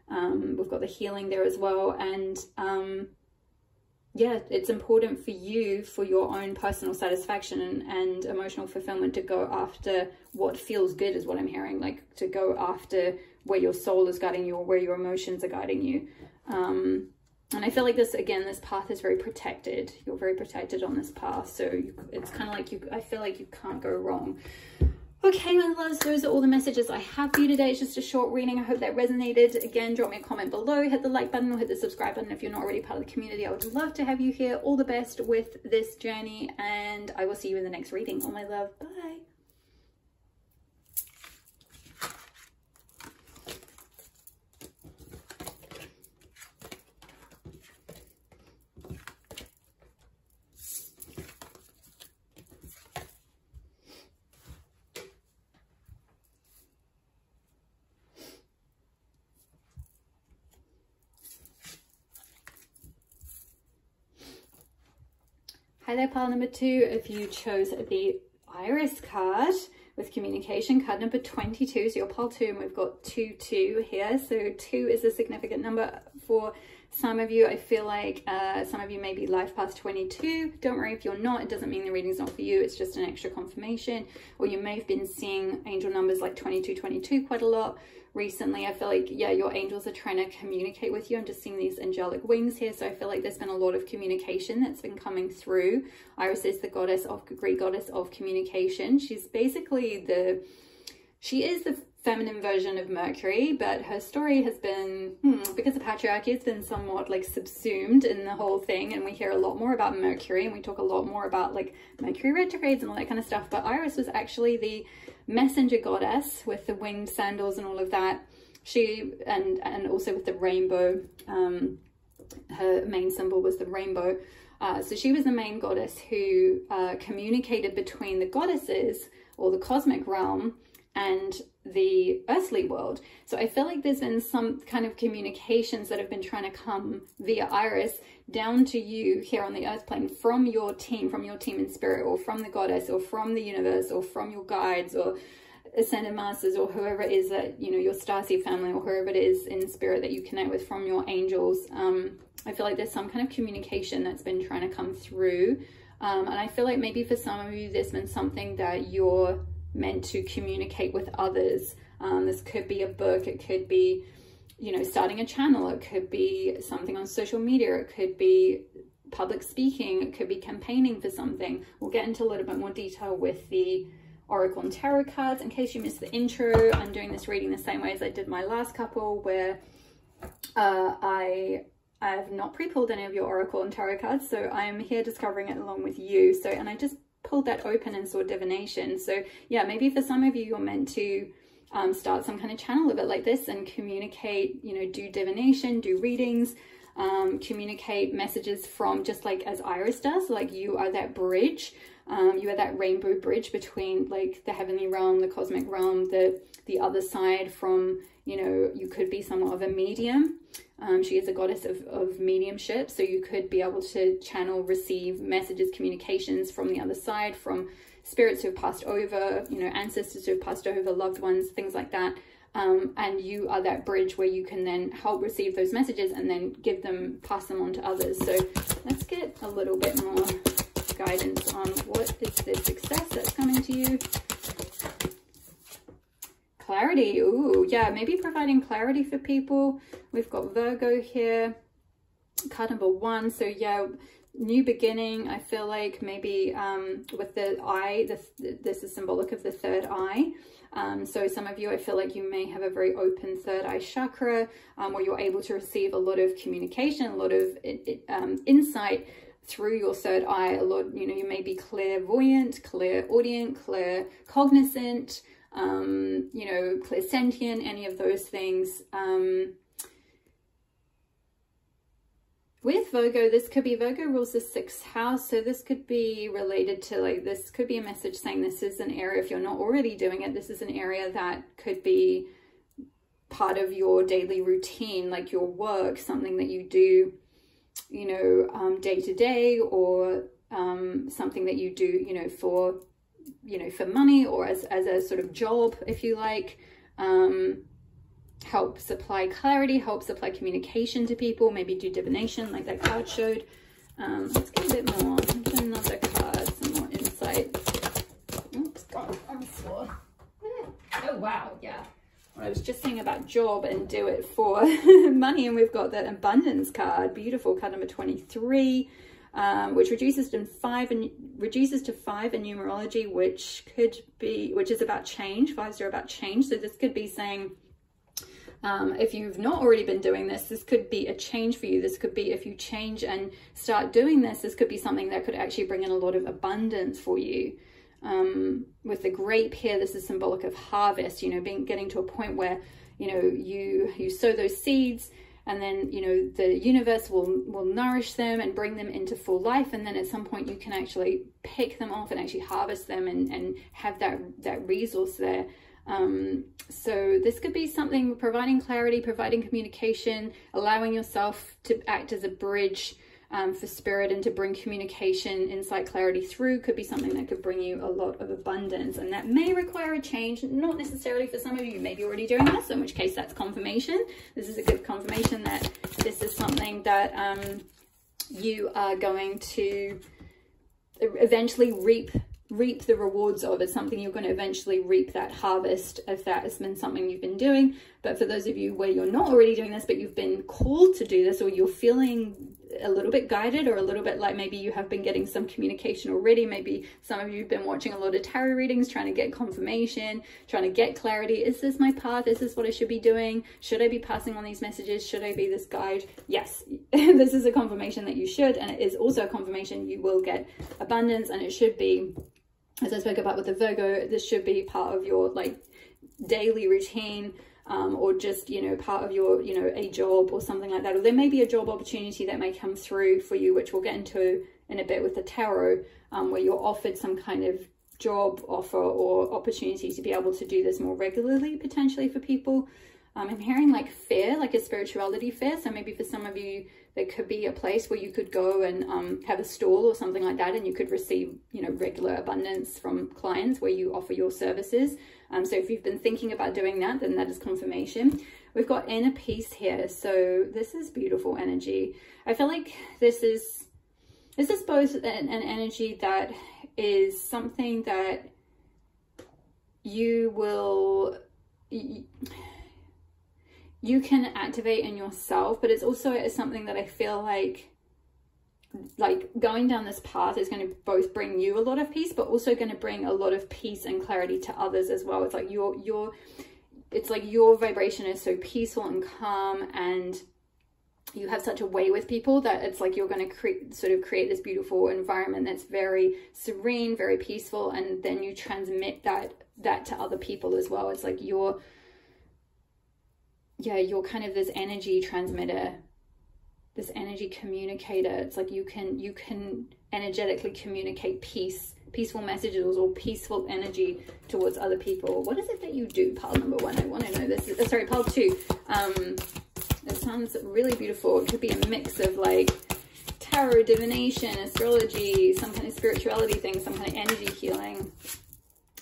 Speaker 1: We've got the healing there as well. And yeah, it's important for you, for your own personal satisfaction and emotional fulfillment, to go after what feels good, is what I'm hearing. Like, to go after where your soul is guiding you, or where your emotions are guiding you. And I feel like this, again, this path is very protected. You're very protected on this path. So it's kind of like I feel like you can't go wrong. Okay, my loves, those are all the messages I have for you today. It's just a short reading. I hope that resonated. Again, drop me a comment below, hit the like button, or hit the subscribe button if you're not already part of the community. I would love to have you here. All the best with this journey, and I will see you in the next reading. All my love. Bye. Hi there, pile number 2. If you chose the Iris card with communication, card number 22, so you're pile 2, and we've got 2 here. So 2 is a significant number for some of you. I feel like some of you may be life path 22. Don't worry if you're not. It doesn't mean the reading's not for you. It's just an extra confirmation. Or you may have been seeing angel numbers like 2222 quite a lot recently. I feel like, yeah, your angels are trying to communicate with you. I'm just seeing these angelic wings here. So I feel like there's been a lot of communication that's been coming through. Iris is the goddess of, Greek goddess of communication. She's basically she is the feminine version of Mercury, but her story has been, because of patriarchy, it's been somewhat like subsumed in the whole thing, and we hear a lot more about Mercury, and we talk a lot more about like Mercury retrogrades and all that kind of stuff. But Iris was actually the messenger goddess with the winged sandals and all of that. She, and also with the rainbow, her main symbol was the rainbow. So she was the main goddess who communicated between the goddesses, or the cosmic realm, and the earthly world. So I feel like there's been some kind of communications that have been trying to come via Iris down to you here on the earth plane, from your team in spirit, or from the goddess, or from the universe, or from your guides, or ascended masters, or whoever it is that, you know, your starseed family, or whoever it is in spirit that you connect with, from your angels. I feel like there's some kind of communication that's been trying to come through. And I feel like maybe for some of you, there's been something that you're meant to communicate with others. This could be a book, it could be, you know, starting a channel, it could be something on social media, it could be public speaking, it could be campaigning for something. We'll get into a little bit more detail with the Oracle and Tarot cards. In case you missed the intro, I'm doing this reading the same way as I did my last couple, where I have not pre-pulled any of your Oracle and Tarot cards, so I'm here discovering it along with you. So, and I just pulled that open and saw divination. So yeah, maybe for some of you, you're meant to start some kind of channel a bit like this and communicate, you know, do divination, do readings, communicate messages from, just like as Iris does, like you are that bridge, you are that rainbow bridge between like the heavenly realm, the cosmic realm, the other side, from, you know, you could be somewhat of a medium. She is a goddess of mediumship, so you could be able to channel, receive messages, communications from the other side, from spirits who have passed over, you know, ancestors who have passed over, loved ones, things like that. And you are that bridge where you can then help receive those messages and then give them, pass them on to others. So let's get a little bit more guidance on what is the success that's coming to you. Clarity. Ooh, yeah, maybe providing clarity for people. We've got Virgo here. card number 1. So yeah, new beginning. I feel like maybe with the eye, this is symbolic of the third eye. So some of you, I feel like you may have a very open third eye chakra, where you're able to receive a lot of communication, a lot of insight through your third eye. A lot, you know, you may be clairvoyant, clairaudient, claircognizant, you know, clairsentient, any of those things. With Virgo, this could be, Virgo rules the 6th house, so this could be related to, like, this could be a message saying this is an area, if you're not already doing it, this is an area that could be part of your daily routine, like your work, something that you do, you know, day to day, or something that you do, you know, for money, or as a sort of job, if you like. Help supply clarity, help supply communication to people, maybe do divination like that card showed. Let's get a bit more. Get another card, some more insight. Oops, gone on the floor. Oh wow, yeah. I was just saying about job and do it for money, and we've got that abundance card, beautiful, card number 23, which reduces to 5 in numerology, which is about change. 5s are about change. So this could be saying, if you've not already been doing this, this could be a change for you. This could be, if you change and start doing this, this could be something that could actually bring in a lot of abundance for you. With the grape here, this is symbolic of harvest, you know, getting to a point where, you know, you sow those seeds, and then, you know, the universe will nourish them and bring them into full life. And then at some point you can actually pick them off and actually harvest them and have that resource there. So this could be something providing clarity, providing communication, allowing yourself to act as a bridge for spirit and to bring communication, insight, clarity through. Could be something that could bring you a lot of abundance, and that may require a change. Not necessarily for some of you, maybe already doing this, in which case that's confirmation. This is a good confirmation that this is something that you are going to eventually reap the rewards of. It's something you're going to eventually reap that harvest if that has been something you've been doing. But for those of you where you're not already doing this, but you've been called to do this, or you're feeling a little bit guided, or a little bit like maybe you have been getting some communication already, maybe some of you have been watching a lot of tarot readings, trying to get confirmation, trying to get clarity. Is this my path? Is this what I should be doing? Should I be passing on these messages? Should I be this guide? Yes, this is a confirmation that you should, and it is also a confirmation you will get abundance. And it should be, as I spoke about with the Virgo, this should be part of your like daily routine, or just, you know, part of your, you know, a job or something like that. Or there may be a job opportunity that may come through for you, which we'll get into in a bit with the tarot, where you're offered some kind of job offer or opportunity to be able to do this more regularly, potentially for people. I'm hearing like fair, like a spirituality fair. So maybe for some of you, there could be a place where you could go and have a stall or something like that, and you could receive, you know, regular abundance from clients where you offer your services. So if you've been thinking about doing that, then that is confirmation. We've got inner peace here. So this is beautiful energy. I feel like this is both an energy that is something that you can activate in yourself, but it's also something that I feel like going down this path is going to both bring you a lot of peace, but also going to bring a lot of peace and clarity to others as well. It's like your vibration is so peaceful and calm, and you have such a way with people that it's like you're going to create this beautiful environment that's very serene, very peaceful, and then you transmit that to other people as well. It's like you're kind of this energy transmitter, this energy communicator. It's like you can energetically communicate peaceful messages or peaceful energy towards other people. What is it that you do? Pile number 1, I want to know this. Sorry, pile 2. It sounds really beautiful. It could be a mix of like tarot, divination, astrology, some kind of spirituality thing, some kind of energy healing.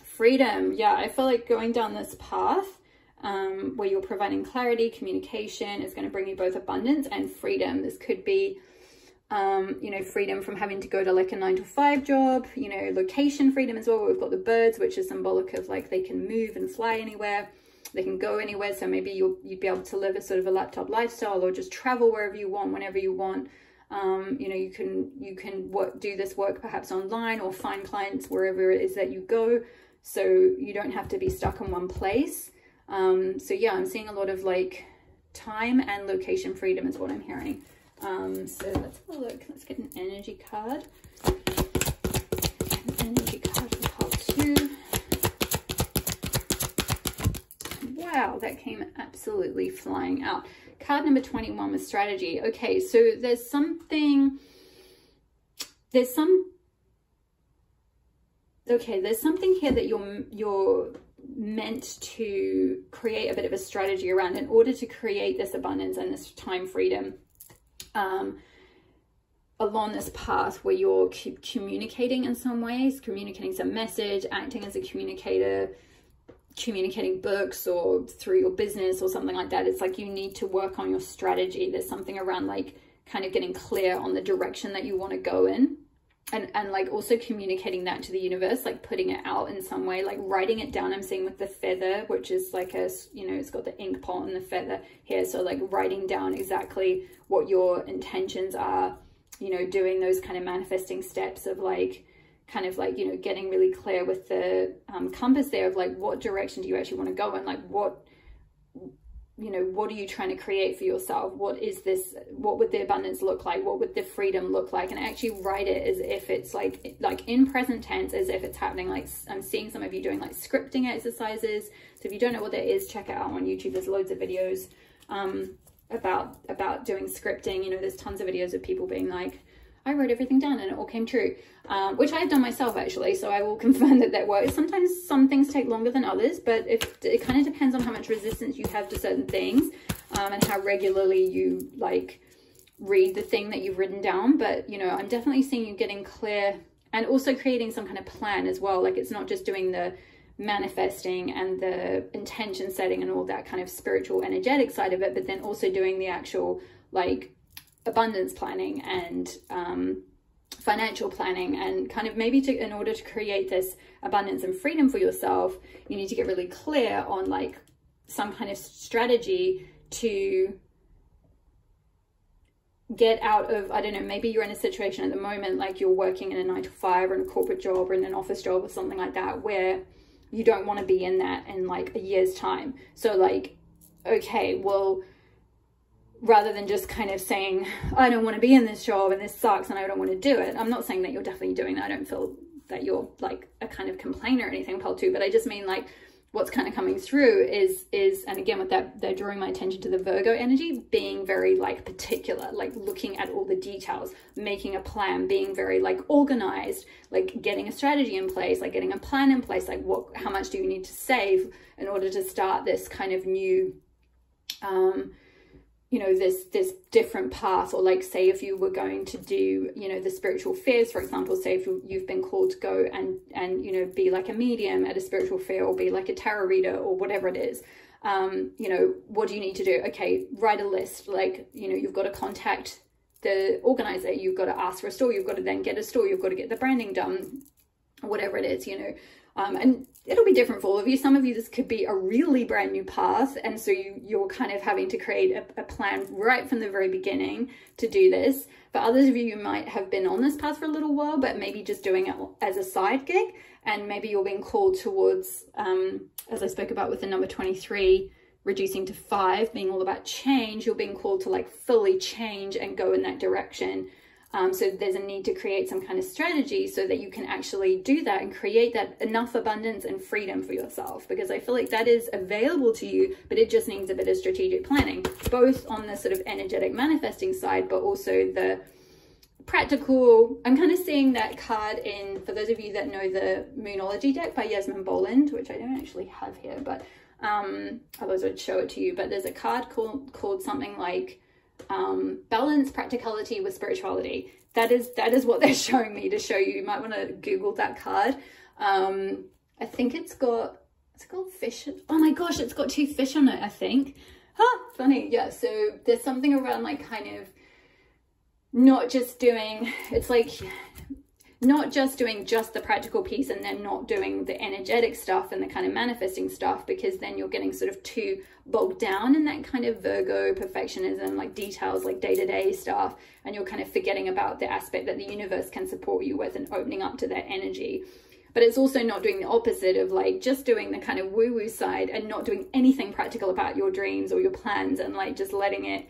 Speaker 1: Freedom. Yeah, I feel like going down this path where you're providing clarity, communication is going to bring you both abundance and freedom. This could be, you know, freedom from having to go to like a 9-to-5 job, you know, location freedom as well. We've got the birds, which is symbolic of like they can move and fly anywhere. they can go anywhere. So maybe you'd be able to live a sort of a laptop lifestyle, or just travel wherever you want, whenever you want. You know, you can do this work perhaps online, or find clients wherever it is that you go, so you don't have to be stuck in one place. So yeah, I'm seeing a lot of like time and location freedom is what I'm hearing. So let's have a look. Let's get an energy card. An energy card for part 2. Wow, that came absolutely flying out. Card number 21 was strategy. Okay, so there's something here that you're meant to create a bit of a strategy around in order to create this abundance and this time freedom along this path where you're communicating in some ways, communicating some message, acting as a communicator, communicating books or through your business or something like that. It's like you need to work on your strategy. There's something around like kind of getting clear on the direction that you want to go in, and like also communicating that to the universe, like putting it out in some way, like writing it down. I'm seeing with the feather, which is like a, you know, it's got the ink pot and the feather here. So like writing down exactly what your intentions are, you know, doing those kind of manifesting steps of like, kind of like, you know, getting really clear with the compass there of like, what direction do you actually want to go in? Like what, you know, what are you trying to create for yourself? What is this? What would the abundance look like? What would the freedom look like? And actually write it as if it's like in present tense, as if it's happening. Like I'm seeing some of you doing like scripting exercises. So if you don't know what that is, check it out on YouTube. There's loads of videos about doing scripting. You know, there's tons of videos of people being like, I wrote everything down and it all came true, which I've done myself actually, so I will confirm that that works. Sometimes some things take longer than others, but it kind of depends on how much resistance you have to certain things, and how regularly you like read the thing that you've written down. But you know, I'm definitely seeing you getting clear and also creating some kind of plan as well. Like it's not just doing the manifesting and the intention setting and all that kind of spiritual energetic side of it, but then also doing the actual like abundance planning and financial planning, and kind of maybe in order to create this abundance and freedom for yourself, you need to get really clear on like some kind of strategy to get out of, I don't know, maybe you're in a situation at the moment, like you're working in a 9-to-5 or in a corporate job or in an office job or something like that, where you don't want to be in that in like a year's time. So like, okay, well, rather than just kind of saying, I don't want to be in this job and this sucks and I don't want to do it. I'm not saying that you're definitely doing that. I don't feel that you're like a kind of complainer or anything, Pal 2, but I just mean like what's kind of coming through is, and again with that, they're drawing my attention to the Virgo energy, being very like particular, like looking at all the details, making a plan, being very like organized, like getting a strategy in place, like getting a plan in place, like how much do you need to save in order to start this kind of new, you know, this different path. Or like say if you were going to do, you know, the spiritual fairs, for example, say if you've been called to go and you know, be like a medium at a spiritual fair, or be like a tarot reader or whatever it is, you know, what do you need to do? Okay, write a list. Like, you know, you've got to contact the organizer, you've got to ask for a store, you've got to then get a store, you've got to get the branding done, whatever it is, you know. And it'll be different for all of you. Some of you, this could be a really brand new path, and so you're kind of having to create a plan right from the very beginning to do this. For others of you, you might have been on this path for a little while, but maybe just doing it as a side gig, and maybe you're being called towards, as I spoke about with the number 23, reducing to 5, being all about change. You're being called to like fully change and go in that direction. So there's a need to create some kind of strategy so that you can actually do that and create that enough abundance and freedom for yourself, because I feel like that is available to you, but it just needs a bit of strategic planning, both on the sort of energetic manifesting side, but also the practical. I'm kind of seeing that card in, for those of you that know the Moonology deck by Yasmin Boland, which I don't actually have here, but otherwise I'd show it to you. But there's a card called something like balance practicality with spirituality. That is what they're showing me to show you. You might want to Google that card. I think it's got fish. Oh my gosh, it's got 2 fish on it, I think. Huh, funny. Yeah, so there's something around like kind of not just doing, it's like not just doing just the practical piece and then not doing the energetic stuff and the kind of manifesting stuff, because then you're getting sort of too bogged down in that kind of Virgo perfectionism, like details, like day-to-day stuff, and you're kind of forgetting about the aspect that the universe can support you with and opening up to that energy. But it's also not doing the opposite of like just doing the kind of woo-woo side and not doing anything practical about your dreams or your plans, and like just letting it,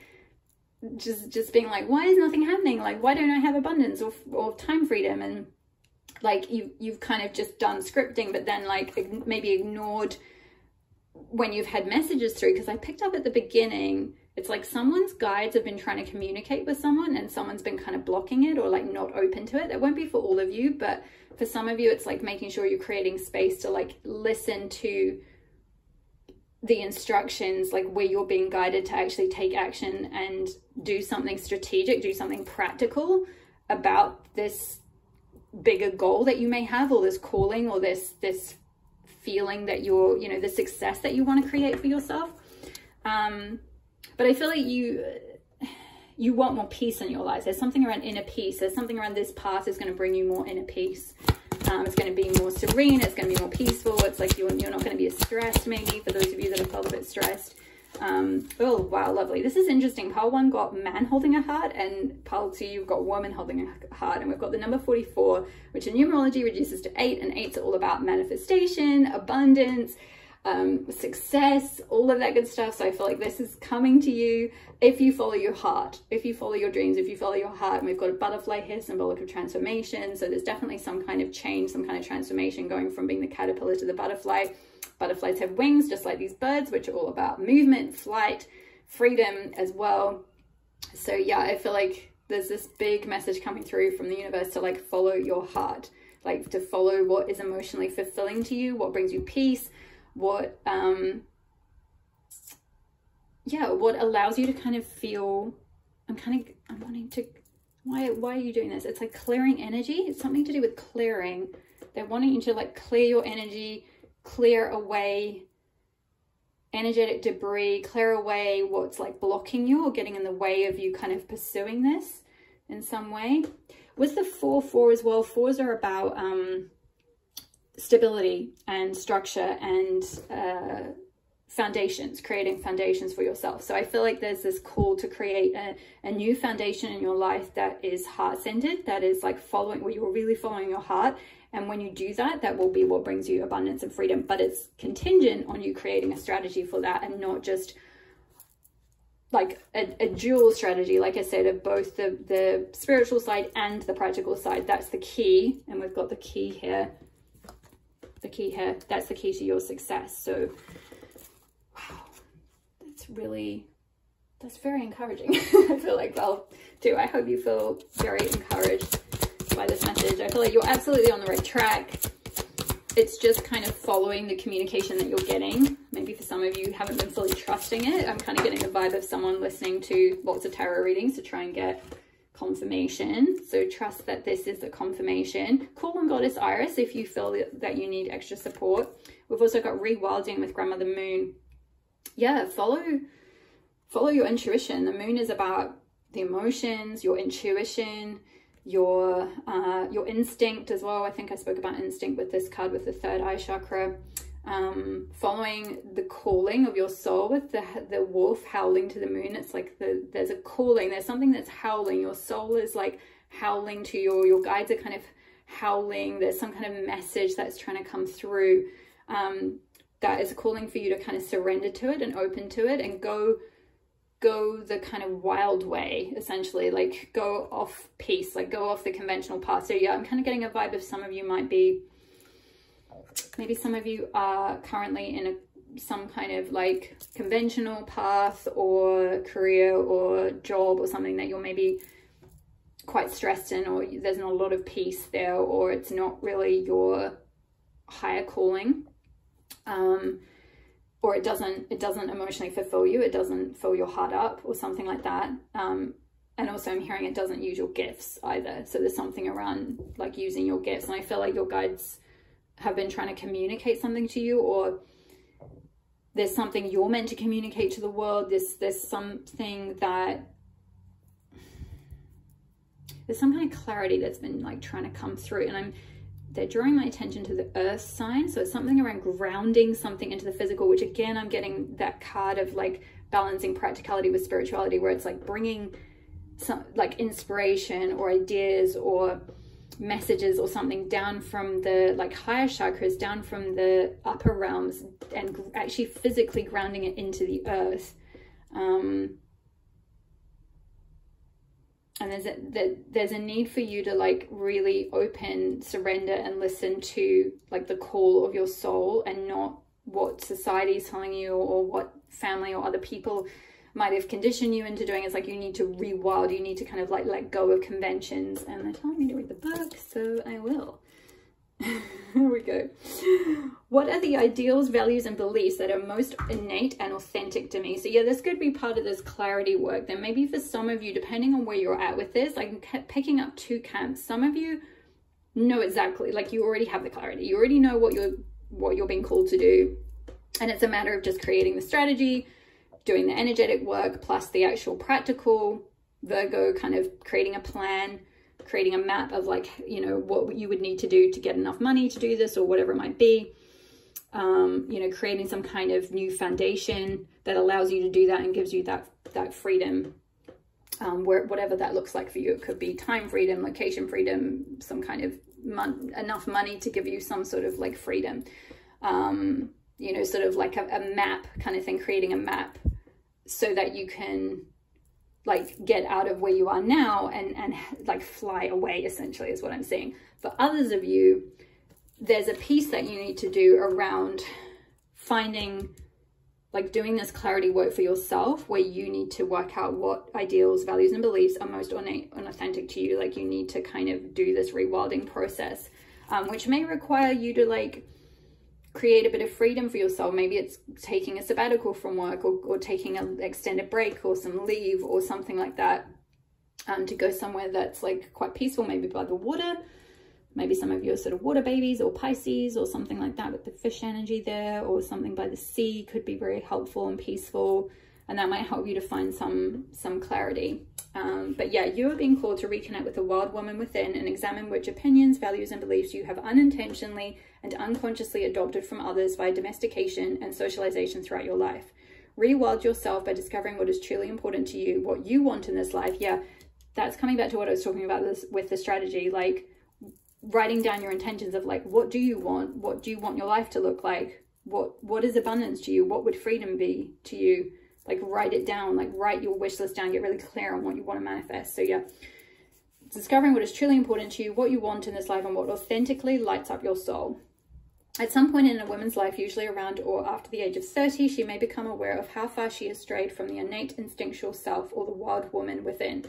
Speaker 1: just being like, why is nothing happening? Like, why don't I have abundance or time freedom? And like you've kind of just done scripting, but then like maybe ignored when you've had messages through. Because I picked up at the beginning, it's like someone's guides have been trying to communicate with someone and someone's been kind of blocking it or like not open to it. That won't be for all of you, but for some of you, it's like making sure you're creating space to like listen to the instructions, like where you're being guided to actually take action and do something strategic, do something practical about this bigger goal that you may have, or this calling, or this feeling that you're, you know, the success that you want to create for yourself. But I feel like you want more peace in your life. There's something around inner peace. There's something around this path is going to bring you more inner peace. It's going to be more serene. It's going to be more peaceful. It's like you're not going to be as stressed, maybe, for those of you that have felt a bit stressed. Oh, wow, lovely. This is interesting. Pile 1 got man holding a heart, and pile 2, you've got woman holding a heart. And we've got the number 44, which in numerology reduces to 8, and 8's are all about manifestation, abundance, success, all of that good stuff. So I feel like this is coming to you if you follow your heart, if you follow your dreams, if you follow your heart. And we've got a butterfly here, symbolic of transformation. So there's definitely some kind of change, some kind of transformation going from being the caterpillar to the butterfly. Butterflies have wings, just like these birds, which are all about movement, flight, freedom as well. So yeah, I feel like there's this big message coming through from the universe to like follow your heart, like to follow what is emotionally fulfilling to you, what brings you peace, what what allows you to kind of feel, I'm wanting to, why are you doing this? It's like clearing energy. It's something to do with clearing. They're wanting you to like clear your energy, clear away energetic debris, clear away what's like blocking you or getting in the way of you kind of pursuing this in some way. With the 4-4 as well, 4s are about stability and structure and foundations, creating foundations for yourself. So I feel like there's this call to create a new foundation in your life that is heart-centered, that is like following, where you're really following your heart. And when you do that, that will be what brings you abundance and freedom. But it's contingent on you creating a strategy for that, and not just like a dual strategy, like I said, of both the spiritual side and the practical side. That's the key. And we've got the key here. The key here. That's the key to your success. So, wow, that's very encouraging. I feel like, well, too, I hope you feel very encouraged by this message. I feel like you're absolutely on the right track. It's just kind of following the communication that you're getting. Maybe for some of you haven't been fully trusting it. I'm kind of getting the vibe of someone listening to lots of tarot readings to try and get confirmation. So trust that this is the confirmation. Call on Goddess Iris if you feel that you need extra support. We've also got rewilding with Grandmother Moon. Yeah, follow your intuition. The moon is about the emotions, your intuition, your instinct as well. I think I spoke about instinct with this card with the third eye chakra. Following the calling of your soul with the wolf howling to the moon. It's like there's a calling, there's something that's howling. Your soul is like howling to your guides are kind of howling. There's some kind of message that's trying to come through, that is calling for you to kind of surrender to it and open to it and go the kind of wild way, essentially, like go off piece, like go off the conventional path. So yeah, I'm kind of getting a vibe of some of you might be, maybe some of you are currently in some kind of like conventional path or career or job or something that you're maybe quite stressed in, or there's not a lot of peace there, or it's not really your higher calling. Or it doesn't emotionally fulfill you, it doesn't fill your heart up or something like that. And also I'm hearing it doesn't use your gifts either. So there's something around like using your gifts, and I feel like your guides have been trying to communicate something to you, or there's something you're meant to communicate to the world. There's something that there's some kind of clarity that's been like trying to come through, and they're drawing my attention to the earth sign. So it's something around grounding something into the physical, which again, I'm getting that card of like balancing practicality with spirituality, where it's like bringing some like inspiration or ideas or messages or something down from the like higher chakras, down from the upper realms, and actually physically grounding it into the earth. And there's a need for you to like really open, surrender, and listen to like the call of your soul, and not what society is telling you or what family or other people might have conditioned you into doing. It's like you need to rewild, you need to kind of like let go of conventions. And they're telling me to read the book, so I will. Here we go. What are the ideals, values, and beliefs that are most innate and authentic to me? So yeah, this could be part of this clarity work. Then maybe for some of you, depending on where you're at with this, I'm picking up two camps. Some of you know exactly, like you already have the clarity. You already know what you're being called to do. And it's a matter of just creating the strategy, doing the energetic work, plus the actual practical Virgo, kind of creating a plan, creating a map of like, you know, what you would need to do to get enough money to do this or whatever it might be. You know, creating some kind of new foundation that allows you to do that and gives you that freedom, whatever that looks like for you. It could be time freedom, location freedom, some kind of enough money to give you some sort of like freedom. You know, sort of like a map kind of thing, creating a map so that you can like get out of where you are now and like fly away, essentially, is what I'm saying. For others of you, there's a piece that you need to do around finding, like doing this clarity work for yourself, where you need to work out what ideals, values, and beliefs are most innate and authentic to you. Like you need to kind of do this rewilding process, which may require you to like create a bit of freedom for yourself. Maybe it's taking a sabbatical from work, or taking an extended break or some leave or something like that, to go somewhere that's like quite peaceful, maybe by the water. Maybe some of you are sort of water babies or Pisces or something like that with the fish energy there, or something by the sea could be very helpful and peaceful, and that might help you to find some clarity. But yeah, you are being called to reconnect with the wild woman within and examine which opinions, values, and beliefs you have unintentionally and unconsciously adopted from others via domestication and socialization throughout your life. Rewild yourself by discovering what is truly important to you, what you want in this life. Yeah, that's coming back to what I was talking about with the strategy, like writing down your intentions of like, what do you want? What do you want your life to look like? What is abundance to you? What would freedom be to you? Like write it down, like write your wish list down, get really clear on what you want to manifest. So yeah, discovering what is truly important to you, what you want in this life, and what authentically lights up your soul. At some point in a woman's life, usually around or after the age of 30, she may become aware of how far she has strayed from the innate instinctual self, or the wild woman within.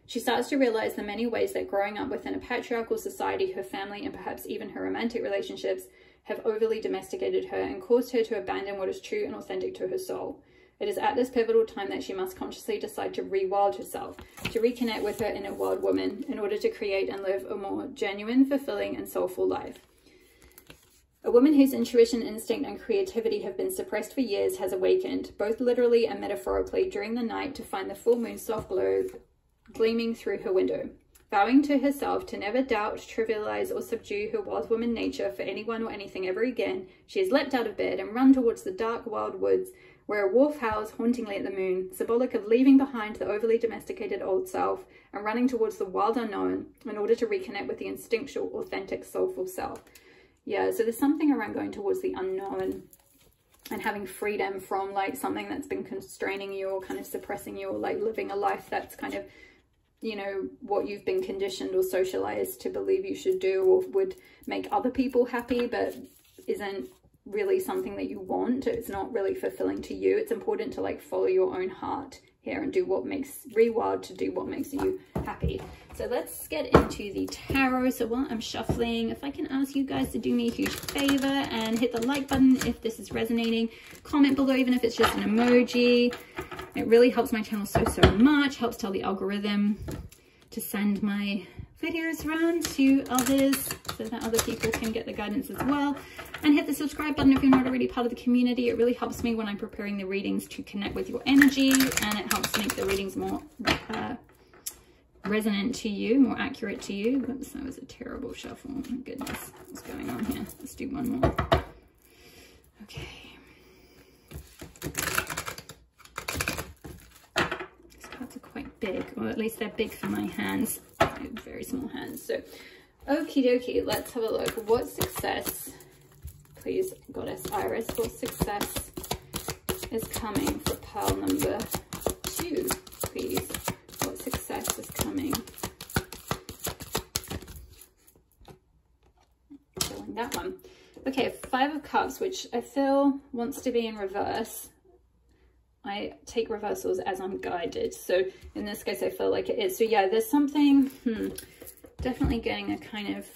Speaker 1: She starts to realize the many ways that growing up within a patriarchal society, her family, and perhaps even her romantic relationships have overly domesticated her and caused her to abandon what is true and authentic to her soul. It is at this pivotal time that she must consciously decide to rewild herself, to reconnect with her inner wild woman in order to create and live a more genuine, fulfilling, and soulful life. A woman whose intuition, instinct, and creativity have been suppressed for years has awakened, both literally and metaphorically, during the night to find the full moon's soft glow gleaming through her window. Vowing to herself to never doubt, trivialize, or subdue her wild woman nature for anyone or anything ever again, she has leapt out of bed and run towards the dark, wild woods, where a wolf howls hauntingly at the moon, symbolic of leaving behind the overly domesticated old self and running towards the wild unknown in order to reconnect with the instinctual, authentic, soulful self. Yeah, so there's something around going towards the unknown and having freedom from like something that's been constraining you or kind of suppressing you, or like living a life that's kind of, you know, what you've been conditioned or socialized to believe you should do or would make other people happy, but isn't really something that you want. It's not really fulfilling to you. It's important to like follow your own heart here and do what makes, rewild to do what makes you happy. So let's get into the tarot. So while I'm shuffling, if I can ask you guys to do me a huge favor and hit the like button if this is resonating, comment below even if it's just an emoji. It really helps my channel so much, helps tell the algorithm to send my videos around to others so that other people can get the guidance as well. And hit the subscribe button if you're not already part of the community. It really helps me when I'm preparing the readings to connect with your energy, and it helps make the readings more resonant to you, more accurate to you. Whoops, that was a terrible shuffle. Oh my goodness, what's going on here? Let's do one more. Okay. These cards are quite big, or at least they're big for my hands. I have very small hands. So, okie dokie, let's have a look. What success, please, Goddess Iris, what success is coming for pile number 2, please? What success is coming? Filling that one. Okay, 5 of Cups, which I feel wants to be in reverse. I take reversals as I'm guided. So in this case, I feel like it is. So yeah, there's something, definitely getting a kind of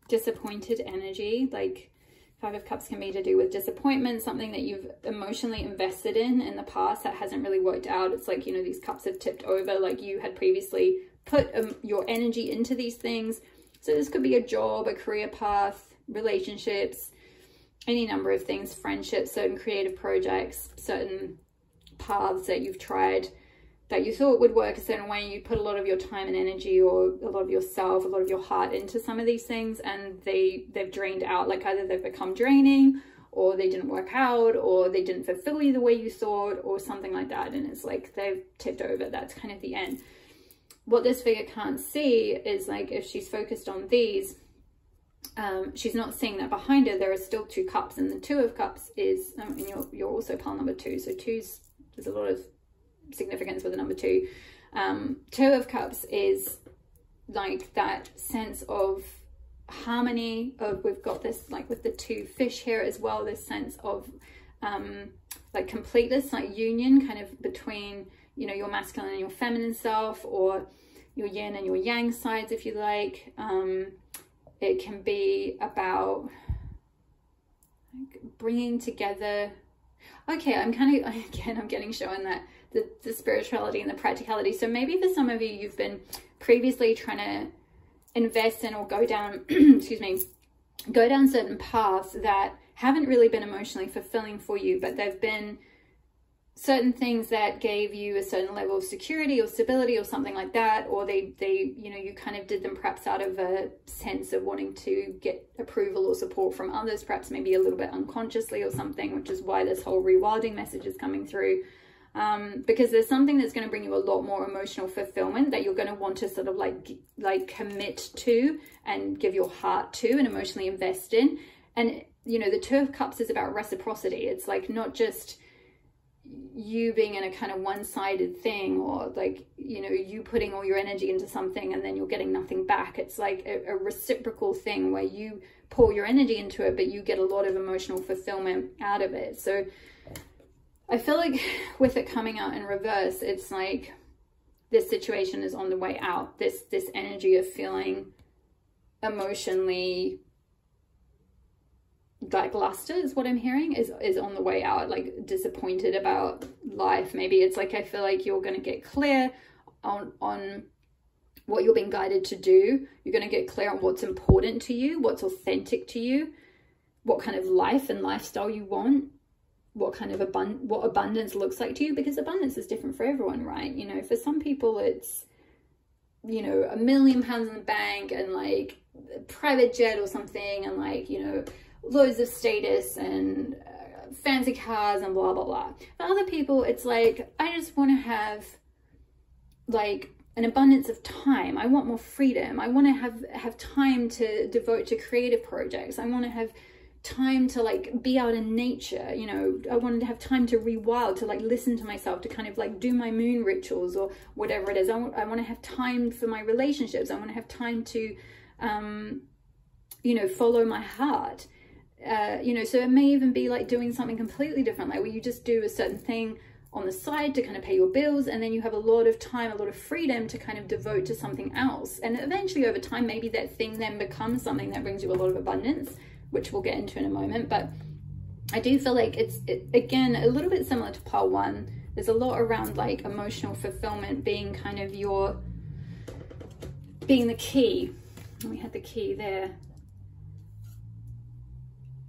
Speaker 1: disappointed energy. Like 5 of Cups can be to do with disappointment, something that you've emotionally invested in the past that hasn't really worked out. It's like, you know, these cups have tipped over, like you had previously put your energy into these things. So this could be a job, a career path, relationships, any number of things, friendships, certain creative projects, certain paths that you've tried that you thought would work a certain way. You put a lot of your time and energy, or a lot of yourself, a lot of your heart into some of these things, and they've drained out. Like either they've become draining, or they didn't work out, or they didn't fulfill you the way you thought, or something like that. And it's like they've tipped over. That's kind of the end. What this figure can't see is, like, if she's focused on these, she's not seeing that behind her there are still 2 cups, and the 2 of Cups is, and you're also pile number 2. So there's a lot of significance with the number 2. 2 of Cups is like that sense of harmony of, we've got this, like with the 2 fish here as well, this sense of like completeness, like union kind of between, you know, your masculine and your feminine self, or your yin and your yang sides, if you like. It can be about like bringing together. Okay, I'm getting shown that the spirituality and the practicality. So maybe for some of you, you've been previously trying to invest in or go down, excuse me, go down certain paths that haven't really been emotionally fulfilling for you, but they've been certain things that gave you a certain level of security or stability or something like that, or they you know, you kind of did them perhaps out of a sense of wanting to get approval or support from others, perhaps maybe a little bit unconsciously or something, which is why this whole rewilding message is coming through. Because there's something that's going to bring you a lot more emotional fulfillment that you're going to want to sort of like commit to and give your heart to and emotionally invest in. And, you know, the 2 of Cups is about reciprocity. It's like not just you being in a kind of one-sided thing, or like, you know, you putting all your energy into something and then you're getting nothing back. It's like a reciprocal thing where you pour your energy into it, but you get a lot of emotional fulfillment out of it. So I feel like with it coming out in reverse, it's like this situation is on the way out. This energy of feeling emotionally lackluster is what I'm hearing, is on the way out, like disappointed about life. Maybe it's like, I feel like you're going to get clear on what you're being guided to do. You're going to get clear on what's important to you, what's authentic to you, what kind of life and lifestyle you want, what kind of what abundance looks like to you, because abundance is different for everyone, right? You know, for some people it's, you know, £1 million in the bank and like a private jet or something, and like, you know, loads of status and fancy cars and blah blah blah. For other people it's like, I just want to have like an abundance of time. I want more freedom. I want to have time to devote to creative projects. I want to have time to like be out in nature, you know. I wanted to have time to rewild, to like listen to myself, to kind of like do my moon rituals or whatever it is. I want to have time for my relationships. I want to have time to you know, follow my heart. You know, so it may even be like doing something completely different, like where you just do a certain thing on the side to kind of pay your bills, and then you have a lot of time, a lot of freedom to kind of devote to something else. And eventually over time, maybe that thing then becomes something that brings you a lot of abundance, which we'll get into in a moment. But I do feel like it's again, a little bit similar to pile 1. There's a lot around like emotional fulfillment being kind of being the key. And we had the key there.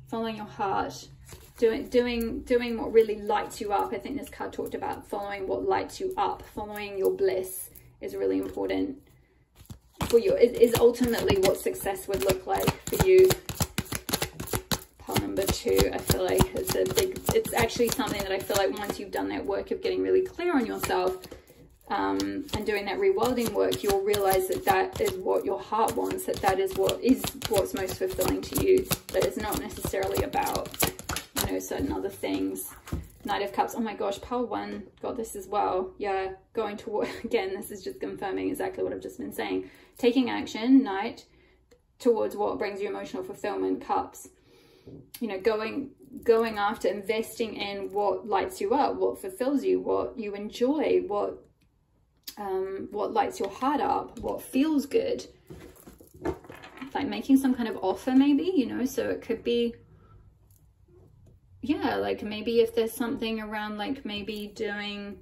Speaker 1: Following your heart, doing what really lights you up. I think this card talked about following what lights you up, following your bliss is really important for you, is ultimately what success would look like for you. Pile number 2, I feel like it's actually something that I feel like once you've done that work of getting really clear on yourself, and doing that rewilding work, you'll realize that that is what your heart wants, that is what's most fulfilling to you, that it's not necessarily about, you know, certain other things. Knight of Cups, oh my gosh, pile 1 got this as well. Yeah, going toward, again, this is just confirming exactly what I've just been saying. Taking action, Knight, towards what brings you emotional fulfillment, Cups. You know, going after, investing in what lights you up, what fulfills you, what you enjoy, what lights your heart up, what feels good. Like making some kind of offer maybe, you know, so it could be, yeah, like maybe if there's something around like maybe doing,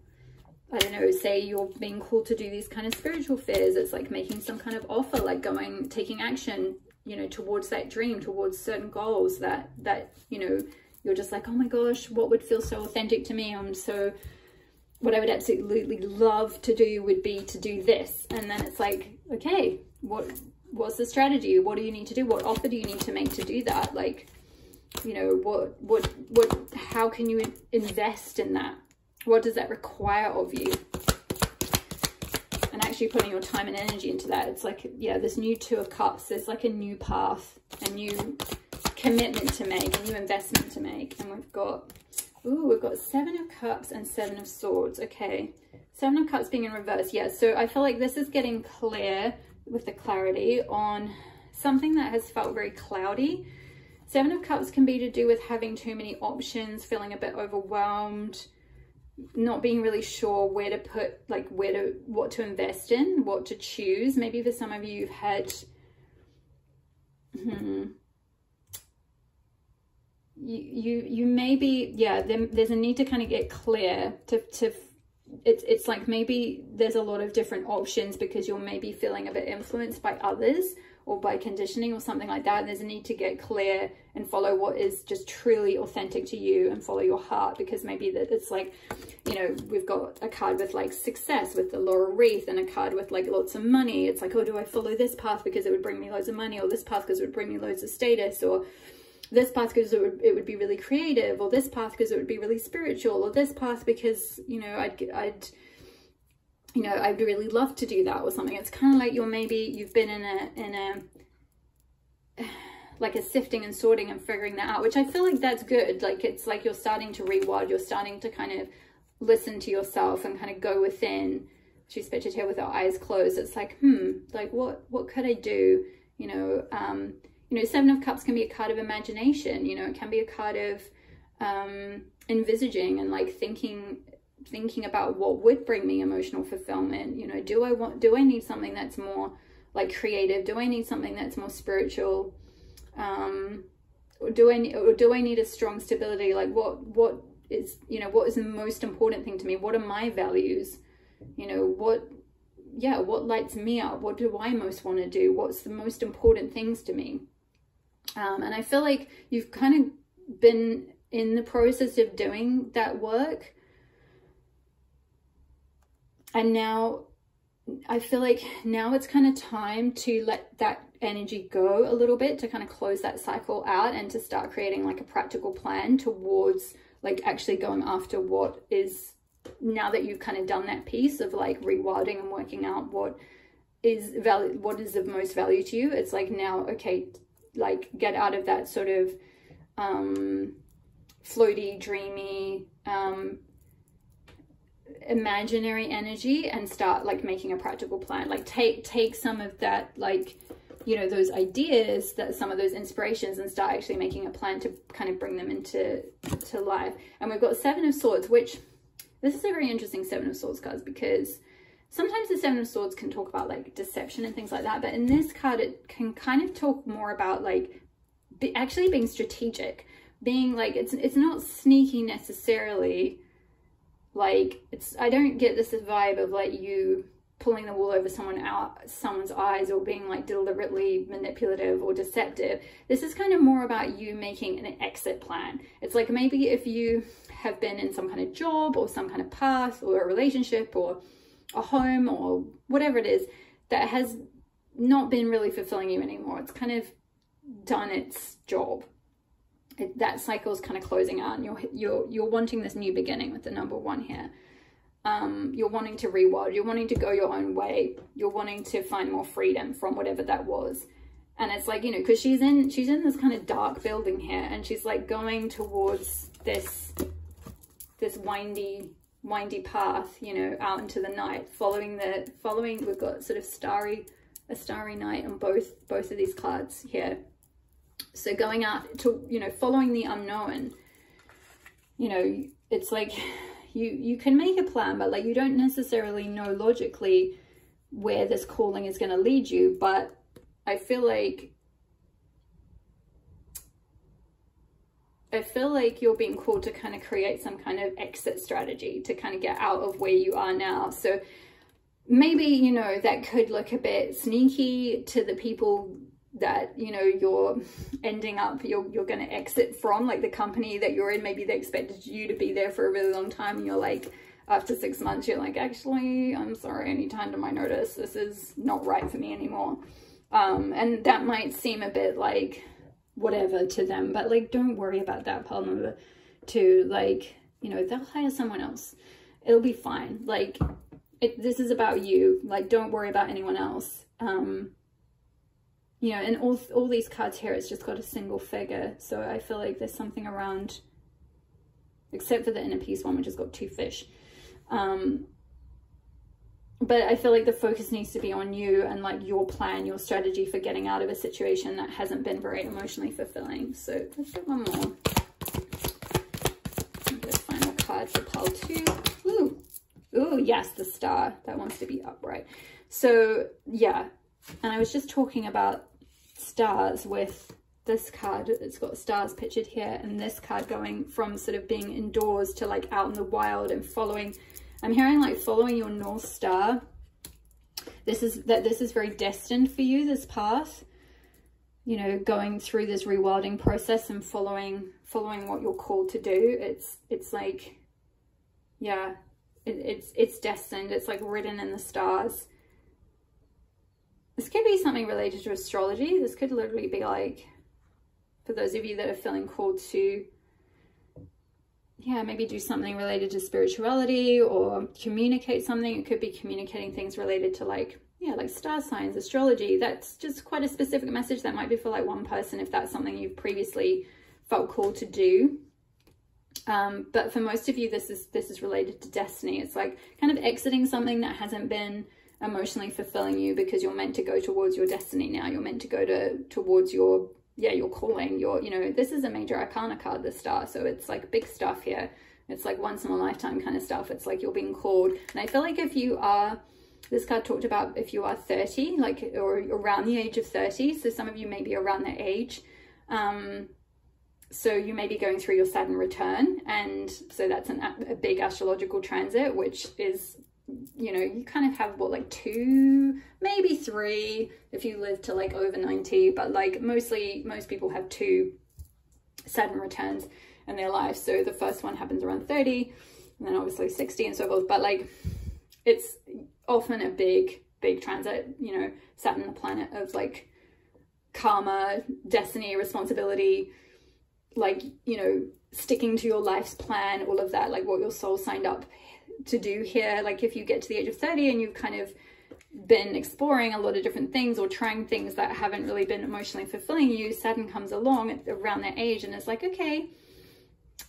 Speaker 1: I don't know, say you're being called to do these kind of spiritual fairs, it's like making some kind of offer, like taking action, you know, towards that dream, towards certain goals that, you know, you're just like, oh my gosh, what would feel so authentic to me? What I would absolutely love to do would be to do this. And then it's like, okay, what's the strategy? What do you need to do? What offer do you need to make to do that? Like, you know, how can you invest in that? What does that require of you? And actually putting your time and energy into that. It's like, yeah, this new 2 of Cups, there's like a new path, a new commitment to make, a new investment to make. And we've got 7 of Cups and 7 of Swords. Okay, 7 of Cups being in reverse. Yeah, so I feel like this is getting clear with the clarity on something that has felt very cloudy. 7 of Cups can be to do with having too many options, feeling a bit overwhelmed, not being really sure where to put, like what to invest in, what to choose. Maybe for some of you, you've had, you maybe, yeah, there's a need to kind of get clear it's like maybe there's a lot of different options because you're maybe feeling a bit influenced by others or by conditioning or something like that. And there's a need to get clear and follow what is just truly authentic to you and follow your heart, because maybe that it's like, you know, we've got a card with like success with the laurel wreath and a card with like lots of money. It's like, oh, do I follow this path because it would bring me loads of money, or this path because it would bring me loads of status, or this path because it would be really creative, or this path because it would be really spiritual, or this path because, you know, I'd really love to do that or something. It's kind of like you've been in a like a sifting and sorting and figuring that out, which I feel like that's good. Like it's like you're starting to rewild, you're starting to kind of listen to yourself and kind of go within. She's pictured here with her eyes closed. It's like, like what could I do? You know, 7 of Cups can be a card of imagination. You know, it can be a card of envisaging and like thinking about what would bring me emotional fulfillment. You know, do I need something that's more like creative? Do I need something that's more spiritual? Or do I need a strong stability? Like what is, you know, what is the most important thing to me? What are my values? You know, what lights me up? What do I most want to do? What's the most important things to me? And I feel like you've kind of been in the process of doing that work. And now I feel like now it's kind of time to let that energy go a little bit, to kind of close that cycle out and to start creating like a practical plan towards like actually going after what is, now that you've kind of done that piece of like rewilding and working out what is of most value to you. It's like now, okay, like get out of that sort of floaty, dreamy, imaginary energy and start like making a practical plan. Like take some of that, like, you know, those ideas, that some of those inspirations, and start actually making a plan to kind of bring them into life. And we've got 7 of Swords, which this is a very interesting 7 of Swords cards, because sometimes the 7 of Swords can talk about like deception and things like that, but in this card it can kind of talk more about like actually being strategic, being like, it's not sneaky necessarily. Like I don't get this vibe of like you pulling the wool over someone's eyes or being like deliberately manipulative or deceptive. This is kind of more about you making an exit plan. It's like maybe if you have been in some kind of job or some kind of path or a relationship or a home or whatever it is that has not been really fulfilling you anymore. It's kind of done its job. That cycle's kind of closing out, and you're wanting this new beginning with the number 1 here. You're wanting to rewild, you're wanting to go your own way, you're wanting to find more freedom from whatever that was. And it's like, you know, because she's in this kind of dark building here, and she's like going towards this windy path, you know, out into the night, following we've got sort of a starry night on both of these cards here. So going out to, you know, following the unknown, you know, it's like you can make a plan, but like you don't necessarily know logically where this calling is going to lead you. But I feel like you're being called to kind of create some kind of exit strategy to kind of get out of where you are now. So maybe, you know, that could look a bit sneaky to the people that, you know, you're ending up, you're going to exit from, like the company that you're in. Maybe they expected you to be there for a really long time, and you're like, after 6 months, you're like, actually, I'm sorry, I need to hand in my notice. This is not right for me anymore. And that might seem a bit like whatever to them, but like, don't worry about that. Pile number 2, like, you know, they'll hire someone else. It'll be fine. Like, this is about you. Like, don't worry about anyone else. You know, and all these cards here, it's just got a single figure. So I feel like there's something around, except for the inner peace one, which has got 2 fish. But I feel like the focus needs to be on you and like your plan, your strategy for getting out of a situation that hasn't been very emotionally fulfilling. So let's get one more. This final card for pile 2. Ooh. Ooh, yes, the star. That wants to be upright. So yeah. And I was just talking about stars with this card. It's got stars pictured here, and this card going from sort of being indoors to like out in the wild and following. I'm hearing like following your North Star. This is very destined for you, this path. You know, going through this rewilding process and following what you're called to do. It's like, yeah, it's destined. It's like written in the stars. This could be something related to astrology. This could literally be like, for those of you that are feeling called to, yeah, maybe do something related to spirituality or communicate something. It could be communicating things related to like, yeah, like star signs, astrology. That's just quite a specific message. That might be for like one person if that's something you've previously felt called to do. But for most of you, this is related to destiny. It's like kind of exiting something that hasn't been emotionally fulfilling you, because you're meant to go towards your destiny now. You're meant to go towards your calling. You know, this is a major arcana card, the star, so it's like big stuff here. It's like once in a lifetime kind of stuff. It's like you're being called. And I feel like if you are, this card talked about if you are 30, like, or around the age of 30, so some of you may be around that age, so you may be going through your Saturn return, and so that's a big astrological transit, which is, you know, you kind of have what, like 2, maybe 3 if you live to like over 90, but like most people have 2 Saturn returns in their life. So the first one happens around 30, and then obviously 60 and so forth, but like it's often a big transit, you know, Saturn, the planet of like karma, destiny, responsibility, like, you know, sticking to your life's plan, all of that, like what your soul signed up to do here. Like if you get to the age of 30 and you've kind of been exploring a lot of different things or trying things that haven't really been emotionally fulfilling you, Saturn comes along around that age and it's like, okay,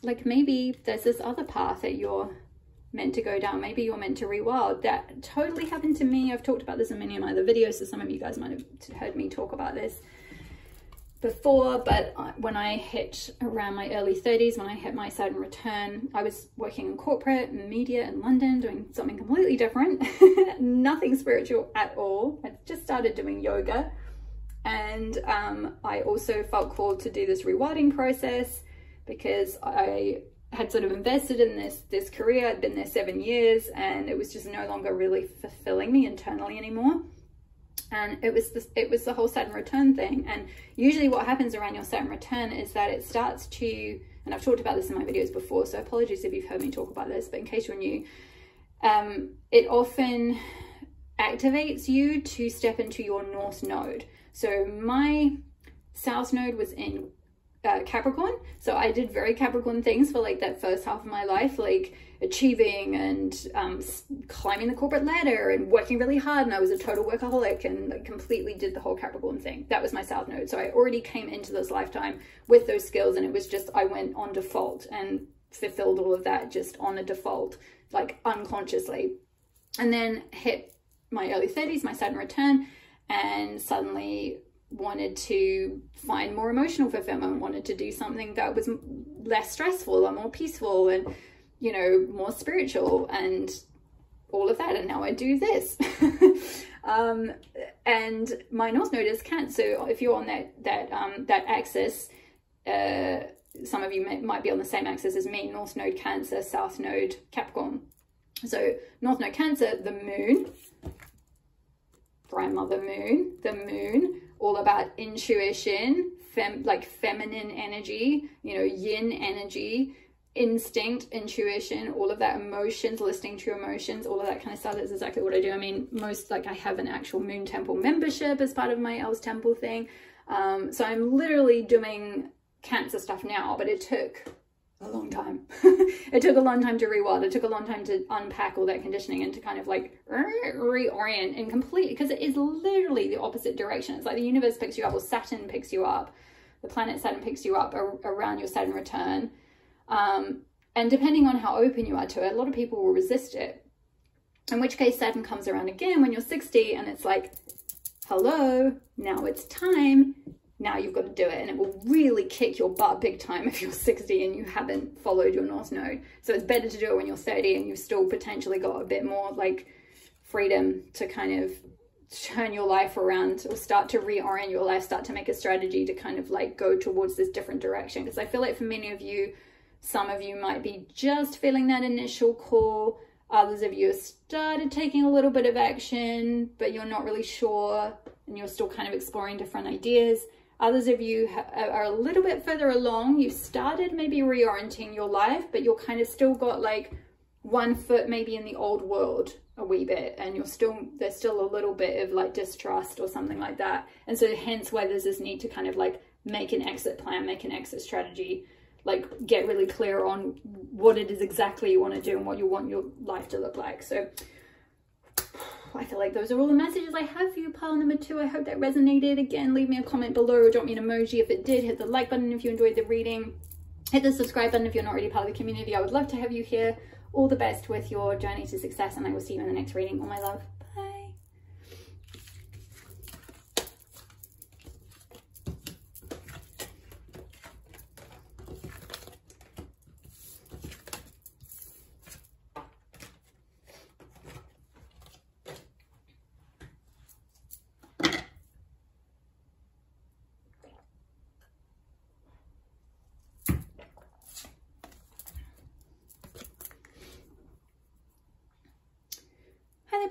Speaker 1: like maybe there's this other path that you're meant to go down. Maybe you're meant to rewild. That totally happened to me. I've talked about this in many of my other videos, so some of you guys might have heard me talk about this before, but when I hit around my early 30s, when I hit my Saturn return, I was working in corporate and media in London, doing something completely different, nothing spiritual at all. I just started doing yoga, and I also felt called to do this rewilding process because I had sort of invested in this career. I'd been there 7 years, and it was just no longer really fulfilling me internally anymore. And it was the whole Saturn return thing. And usually what happens around your Saturn return is that it starts to, and I've talked about this in my videos before, so apologies if you've heard me talk about this, but in case you're new, it often activates you to step into your North Node. So my South Node was in Capricorn, so I did very Capricorn things for like that first half of my life, like achieving and climbing the corporate ladder and working really hard, and I was a total workaholic and like completely did the whole Capricorn thing. That was my South Node. So I already came into this lifetime with those skills, and it was just I went on default and fulfilled all of that just on a default, like unconsciously. And then hit my early 30s, my Saturn return, and suddenly wanted to find more emotional fulfillment, wanted to do something that was less stressful and more peaceful and, you know, more spiritual and all of that. And now I do this. And my North Node is Cancer. So if you're on that axis, some of you might be on the same axis as me, North Node Cancer, South Node Capricorn. So North Node Cancer, the moon, grandmother moon, the moon, all about intuition, like feminine energy, you know, yin energy, instinct, intuition, all of that, emotions, listening to your emotions, all of that kind of stuff. That's exactly what I do. I mean, like I have an actual moon temple membership as part of my Elves Temple thing. So I'm literally doing Cancer stuff now, but it took a long time. It took a long time to rewire. It took a long time to unpack all that conditioning and to kind of like reorient and completely, because it is literally the opposite direction. It's like the universe picks you up, or Saturn picks you up, the planet Saturn picks you up around your Saturn return. And depending on how open you are to it, a lot of people will resist it. In which case Saturn comes around again when you're 60 and it's like, hello, now it's time. Now you've got to do it, and it will really kick your butt big time if you're 60 and you haven't followed your North Node. So it's better to do it when you're 30 and you've still potentially got a bit more like freedom to kind of turn your life around, or start to reorient your life, start to make a strategy to kind of like go towards this different direction. Because I feel like for many of you, some of you might be just feeling that initial call. Others of you have started taking a little bit of action, but you're not really sure and you're still kind of exploring different ideas. Others of you are a little bit further along. You've started maybe reorienting your life, but you're kind of still got like one foot maybe in the old world a wee bit, and there's still a little bit of like distrust or something like that. And so hence why there's this need to kind of like make an exit plan, make an exit strategy, like get really clear on what it is exactly you want to do and what you want your life to look like. So I feel like those are all the messages I have for you, pile number 2. I hope that resonated. Again, leave me a comment below or drop me an emoji if it did. Hit the like button if you enjoyed the reading. Hit the subscribe button if you're not already part of the community. I would love to have you here. All the best with your journey to success, and I will see you in the next reading. All my love. Bye.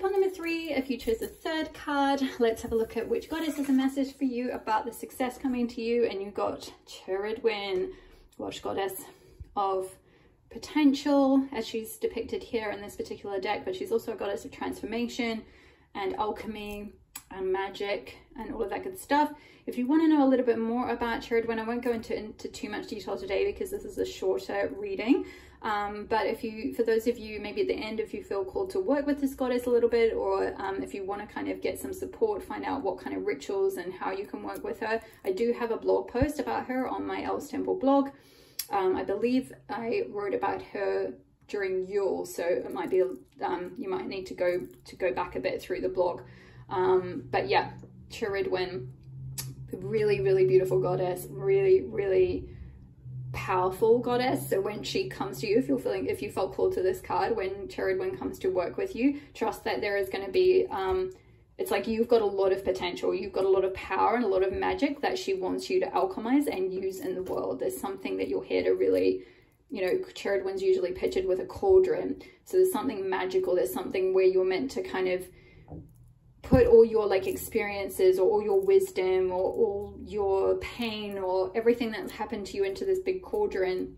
Speaker 1: Pile number 3, if you chose the 3rd card, let's have a look at which goddess has a message for you about the success coming to you. And you got Cheridwin, Welsh goddess of potential, as she's depicted here in this particular deck, but she's also a goddess of transformation and alchemy and magic and all of that good stuff. If you want to know a little bit more about Cheridwin, I won't go into too much detail today because this is a shorter reading. But for those of you maybe at the end, if you feel called to work with this goddess a little bit, or if you want to kind of get some support, find out what kind of rituals and how you can work with her, I do have a blog post about her on my Elves Temple blog. I believe I wrote about her during Yule, so it might be you might need to go back a bit through the blog. But yeah, Cheridwin, really, really beautiful goddess, really, really powerful goddess. So when she comes to you, if you felt called to this card, when Cheridwin comes to work with you, trust that there is going to be it's like you've got a lot of potential, you've got a lot of power and a lot of magic that she wants you to alchemize and use in the world. There's something that you're here to really, you know, Cheridwin's usually pictured with a cauldron, so there's something magical, there's something where you're meant to kind of put all your like experiences or all your wisdom or all your pain or everything that's happened to you into this big cauldron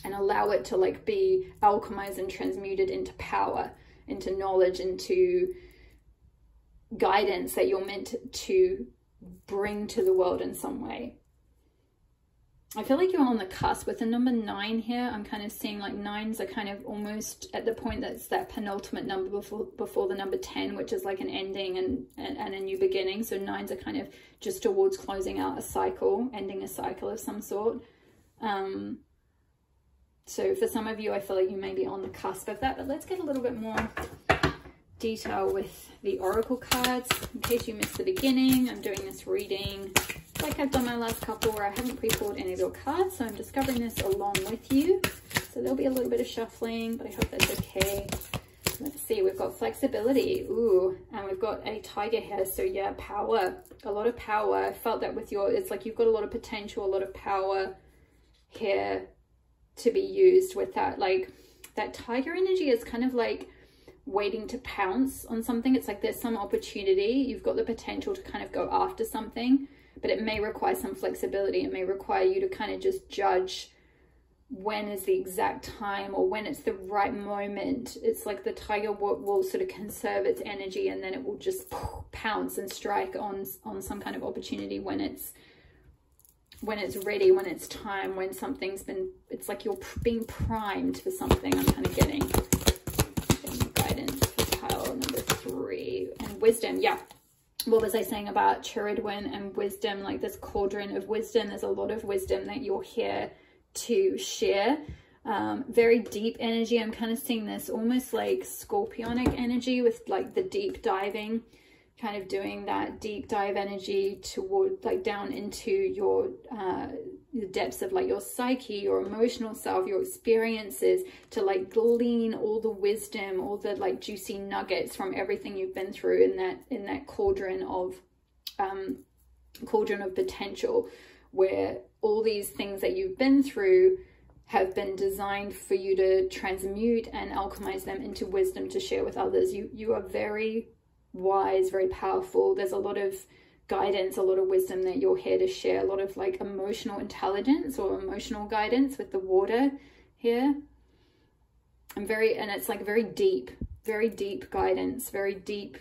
Speaker 1: and allow it to like be alchemized and transmuted into power. into knowledge, into guidance that you're meant to bring to the world in some way. I feel like you're on the cusp with the number 9 here. I'm kind of seeing like 9s are kind of almost at the point that's that penultimate number before the number 10, which is like an ending and a new beginning. So 9s are kind of just towards closing out a cycle, ending a cycle of some sort. So for some of you, I feel like you may be on the cusp of that, but let's get a little bit more detail with the oracle cards. In case you missed the beginning, I'm doing this reading like I've done my last couple where I haven't pre-pulled any of your cards, so I'm discovering this along with you. So there'll be a little bit of shuffling, but I hope that's okay. Let's see, we've got flexibility, ooh, and we've got a tiger here. So yeah, power, a lot of power. I felt that with your, it's like you've got a lot of potential, a lot of power here to be used with that. Like that tiger energy is kind of like waiting to pounce on something. It's like there's some opportunity, you've got the potential to kind of go after something, but it may require some flexibility. It may require you to kind of just judge when is the exact time or when it's the right moment. It's like the tiger will sort of conserve its energy, and then it will just pounce and strike on some kind of opportunity when it's ready, when it's time, when something's been, it's like you're being primed for something. I'm kind of getting guidance for pile number 3. And wisdom, yeah. What was I saying about Chiridwin and wisdom? Like this cauldron of wisdom, there's a lot of wisdom that you're here to share. Very deep energy. I'm kind of seeing this almost like scorpionic energy with like the deep diving, kind of doing that deep dive energy toward like down into your the depths of like your psyche, your emotional self, your experiences, to like glean all the wisdom, all the like juicy nuggets from everything you've been through in that cauldron of potential, where all these things that you've been through have been designed for you to transmute and alchemize them into wisdom to share with others. You are very wise, very powerful. There's a lot of guidance, a lot of wisdom that you're here to share, a lot of like emotional intelligence or emotional guidance with the water here. And it's like very deep guidance, very deep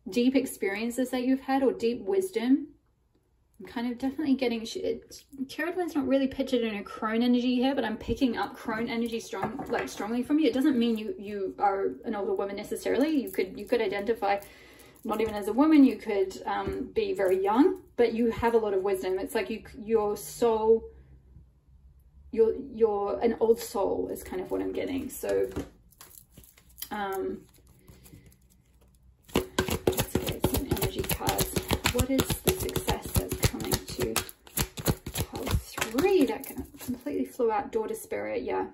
Speaker 1: experiences that you've had, or deep wisdom. I'm kind of definitely getting, Chiridwin's not really pictured in a crone energy here, but I'm picking up crone energy strongly from you. It doesn't mean you are an older woman necessarily. You could identify not even as a woman. You could be very young, but you have a lot of wisdom. It's like your soul, you're an old soul is kind of what I'm getting. So let's get some energy cards. What is the success that's coming to pile 3? That completely flew out. Door to spirit. Yeah,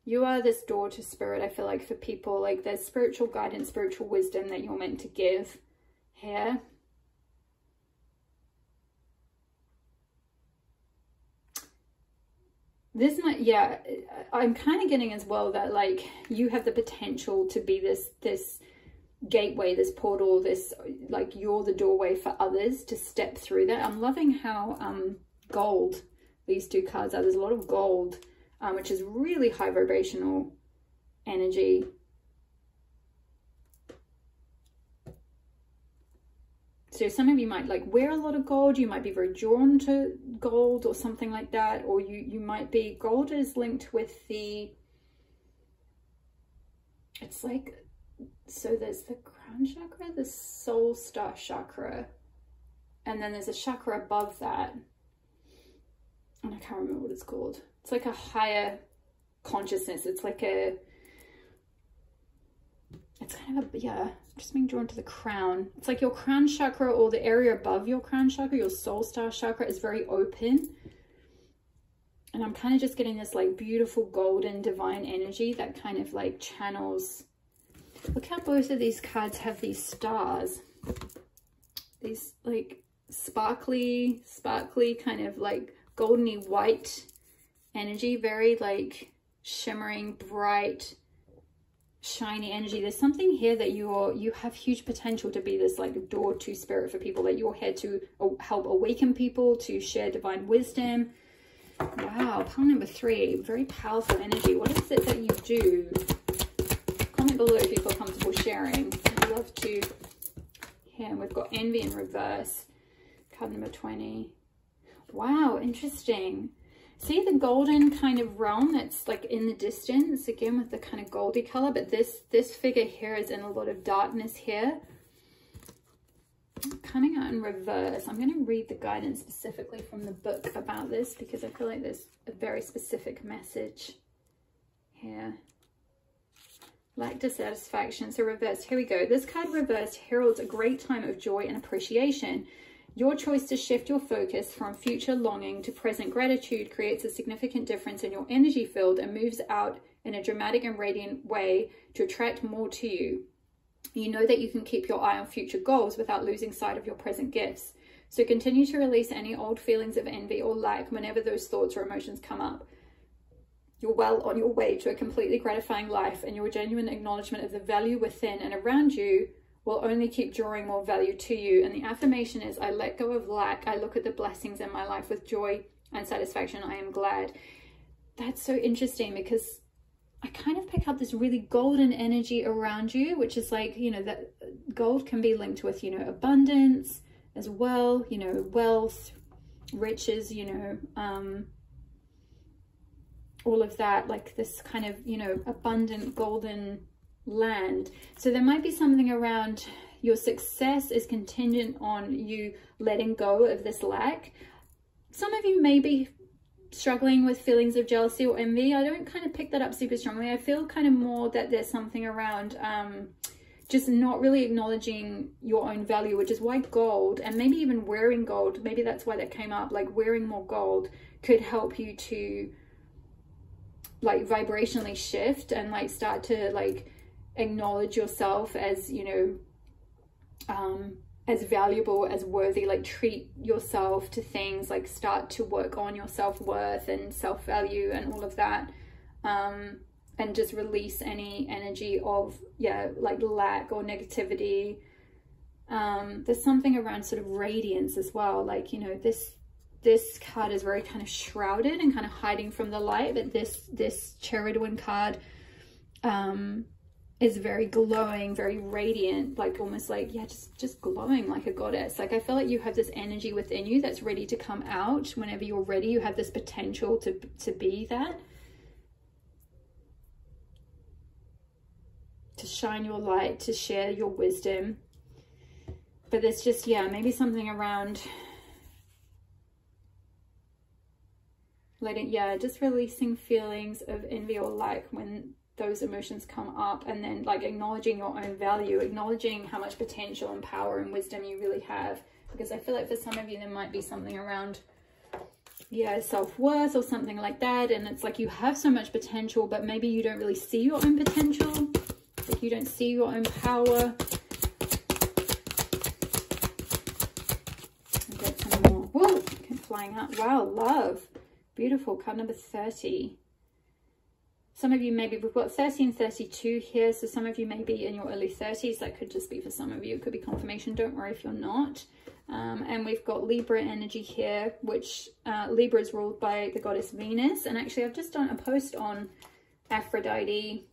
Speaker 1: you are this door to spirit. I feel like for people, like there's spiritual guidance, spiritual wisdom that you're meant to give here. This might, yeah, I'm kind of getting as well that like you have the potential to be this gateway, this portal, this like you're the doorway for others to step through that. I'm loving how gold these 2 cards are. There's a lot of gold, which is really high vibrational energy. So some of you might like wear a lot of gold. You might be very drawn to gold or something like that. Or you might be, gold is linked with the, it's like, so there's the crown chakra, the soul star chakra, and then there's a chakra above that. And I can't remember what it's called. It's like a higher consciousness. It's like a, it's kind of a, yeah, just being drawn to the crown. It's like your crown chakra, or the area above your crown chakra, your soul star chakra, is very open. And I'm kind of just getting this like beautiful golden divine energy that kind of like channels. Look how both of these cards have these stars. These like sparkly kind of like goldeny white energy, very like shimmering, bright, shiny energy. There's something here that you have huge potential to be this like door to spirit for people, that you're here to help awaken people, to share divine wisdom, Wow, pile number 3, very powerful energy. What is it that you do? Comment below if you feel comfortable sharing. I'd love to hear. And we've got envy in reverse. Card number 20. Wow, interesting. See the golden kind of realm that's like in the distance, again with the kind of goldy color, but this figure here is in a lot of darkness here. Coming out in reverse. I'm going to read the guidance specifically from the book about this because I feel like there's a very specific message here. Lack dissatisfaction. So reverse. Here we go. This card reversed heralds a great time of joy and appreciation. Your choice to shift your focus from future longing to present gratitude creates a significant difference in your energy field and moves out in a dramatic and radiant way to attract more to you. You know that you can keep your eye on future goals without losing sight of your present gifts. So continue to release any old feelings of envy or lack whenever those thoughts or emotions come up. You're well on your way to a completely gratifying life, and your genuine acknowledgement of the value within and around you will only keep drawing more value to you. And the affirmation is, I let go of lack. I look at the blessings in my life with joy and satisfaction. I am glad. That's so interesting because I kind of pick up this really golden energy around you, which is like, you know, that gold can be linked with, you know, abundance as well, you know, wealth, riches, you know, all of that, like this kind of, you know, abundant golden land. So there might be something around your success is contingent on you letting go of this lack. Some of you may be struggling with feelings of jealousy or envy. I don't kind of pick that up super strongly. I feel kind of more that there's something around just not really acknowledging your own value, which is why gold, and maybe even wearing gold, maybe that's why that came up, like wearing more gold could help you to like vibrationally shift and like start to like acknowledge yourself as, you know, as valuable, as worthy, like treat yourself to things, like start to work on your self-worth and self-value and all of that, and just release any energy of, yeah, like lack or negativity. There's something around sort of radiance as well, like, you know, this card is very kind of shrouded and kind of hiding from the light, but this Cheridwin card is very glowing, very radiant, like almost like, yeah, just glowing like a goddess. Like I feel like you have this energy within you that's ready to come out whenever you're ready. You have this potential to be that, to shine your light, to share your wisdom. But there's just, yeah, maybe something around letting, yeah, just releasing feelings of envy or lack when those emotions come up, and then like acknowledging your own value, acknowledging how much potential and power and wisdom you really have. Because I feel like for some of you there might be something around, yeah, self-worth or something like that, and it's like you have so much potential but maybe you don't really see your own potential, like you don't see your own power. I've got some more. Whoa, came flying out. Wow, love, beautiful. Card number 30. Some of you maybe, we've got 30 and 32 here, so some of you may be in your early 30s. That could just be for some of you. It could be confirmation. Don't worry if you're not. And we've got Libra energy here, which Libra is ruled by the goddess Venus. And actually, I've just done a post on Aphrodite,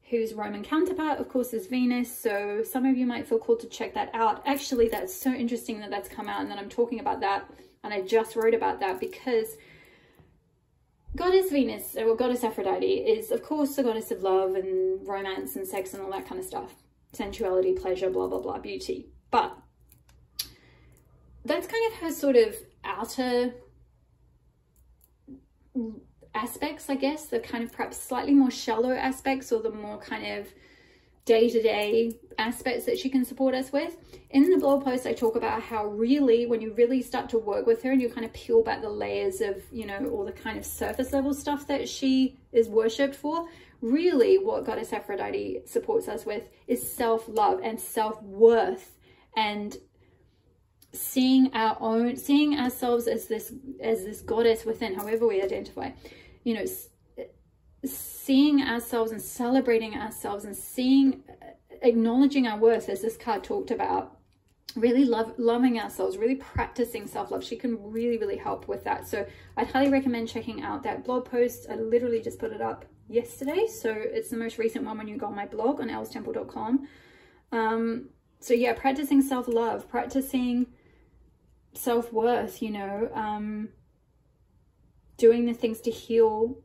Speaker 1: whose Roman counterpart, of course, is Venus. So some of you might feel called to check that out. Actually, that's so interesting that that's come out and that I'm talking about that. And I just wrote about that because Goddess Venus, or Goddess Aphrodite, is of course the goddess of love and romance and sex and all that kind of stuff. Sensuality, pleasure, blah, blah, blah, beauty. But that's kind of her sort of outer aspects, I guess, the kind of perhaps slightly more shallow aspects, or the more kind of day-to-day aspects that she can support us with. In the blog post, I talk about how really, when you really start to work with her and you kind of peel back the layers of, you know, all the kind of surface level stuff that she is worshipped for, really what Goddess Aphrodite supports us with is self-love and self-worth, and seeing ourselves as this goddess within, however we identify, you know, seeing ourselves and celebrating ourselves and acknowledging our worth, as this card talked about, really loving ourselves, really practicing self-love. She can really, really help with that. So I'd highly recommend checking out that blog post. I literally just put it up yesterday, so it's the most recent one when you go on my blog on elstemple.com. So yeah, practicing self-love, practicing self-worth, you know, doing the things to heal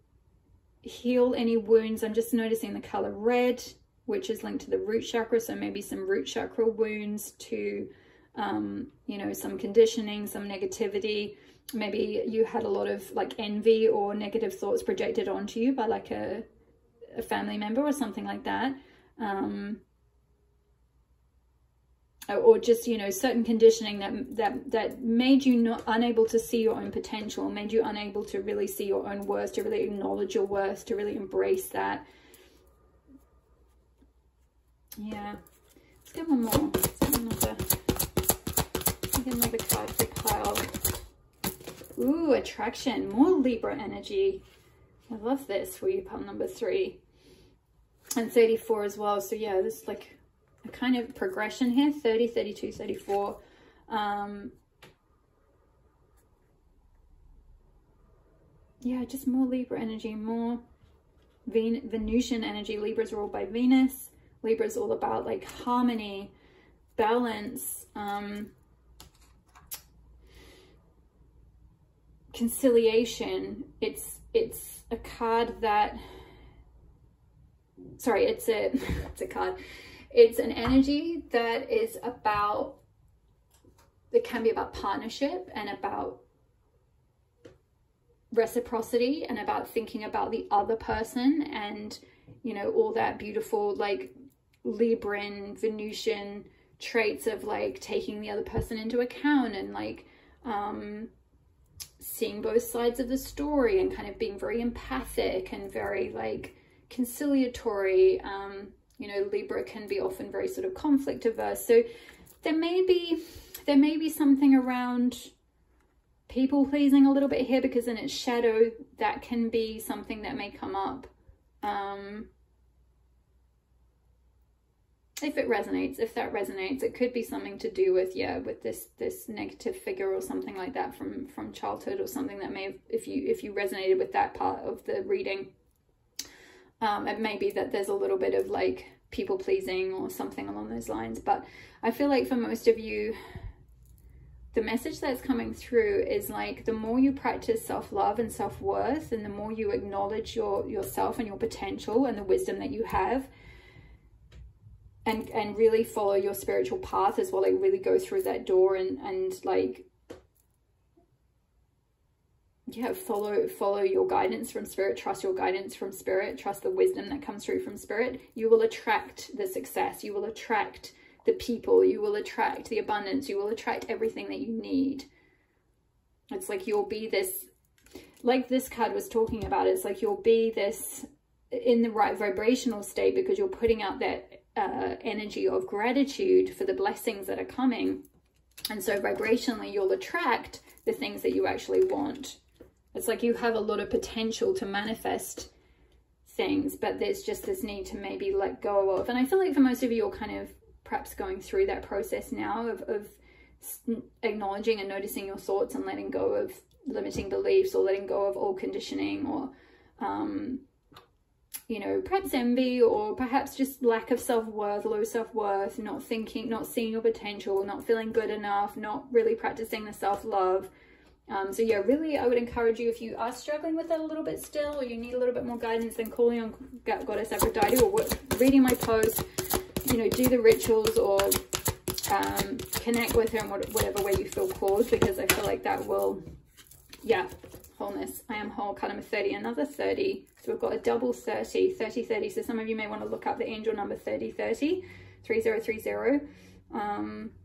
Speaker 1: any wounds. I'm just noticing the color red, which is linked to the root chakra, so maybe some root chakra wounds to you know, some conditioning, some negativity. Maybe you had a lot of like envy or negative thoughts projected onto you by like a family member or something like that. Or just, you know, certain conditioning that made you unable to see your own potential, made you unable to really see your own worth, to really acknowledge your worth, to really embrace that. Yeah, let's get one more. Let's get another card for Kyle. Ooh, attraction, more Libra energy. I love this for you, pile number 3. And 34 as well. So yeah, this is like a kind of progression here. 30, 32, 34. Yeah, just more Libra energy, more Venusian energy. Libras are all by Venus. Libra is all about like harmony, balance, conciliation. It's a card that, sorry, it's a card. It's an energy that is about, it can be about partnership and about reciprocity and about thinking about the other person, and, you know, all that beautiful like Libran, Venusian traits of like taking the other person into account and like seeing both sides of the story and kind of being very empathic and very like conciliatory. You know, Libra can be often very sort of conflict averse. So there may be something around people pleasing a little bit here, because in its shadow that can be something that may come up. If it resonates, if that resonates, it could be something to do with, yeah, with this negative figure or something like that from childhood, or something that may have, if you resonated with that part of the reading. It may be that there's a little bit of like people pleasing or something along those lines. But I feel like for most of you, the message that's coming through is like, the more you practice self-love and self-worth, and the more you acknowledge yourself and your potential and the wisdom that you have, and really follow your spiritual path as well, like really go through that door and like, yeah, follow your guidance from spirit, trust your guidance from spirit, trust the wisdom that comes through from spirit, you will attract the success, you will attract the people, you will attract the abundance, you will attract everything that you need. It's like you'll be this, like this card was talking about, it's like you'll be this in the right vibrational state, because you're putting out that energy of gratitude for the blessings that are coming. And so vibrationally you'll attract the things that you actually want. It's like you have a lot of potential to manifest things, but there's just this need to maybe let go of. And I feel like for most of you, you're kind of perhaps going through that process now of acknowledging and noticing your thoughts and letting go of limiting beliefs, or letting go of old conditioning, or you know, perhaps envy, or perhaps just lack of self-worth, low self-worth, not seeing your potential, not feeling good enough, not really practicing the self-love. So yeah, really, I would encourage you, if you are struggling with that a little bit still, or you need a little bit more guidance, then calling on Goddess Aphrodite, or reading my post, you know, do the rituals, or connect with her in whatever way you feel called, because I feel like that will, yeah, wholeness. I am whole, card number 30, another 30. So we've got a double 30, 30, 30. So some of you may want to look up the angel number 30, 30, 3030.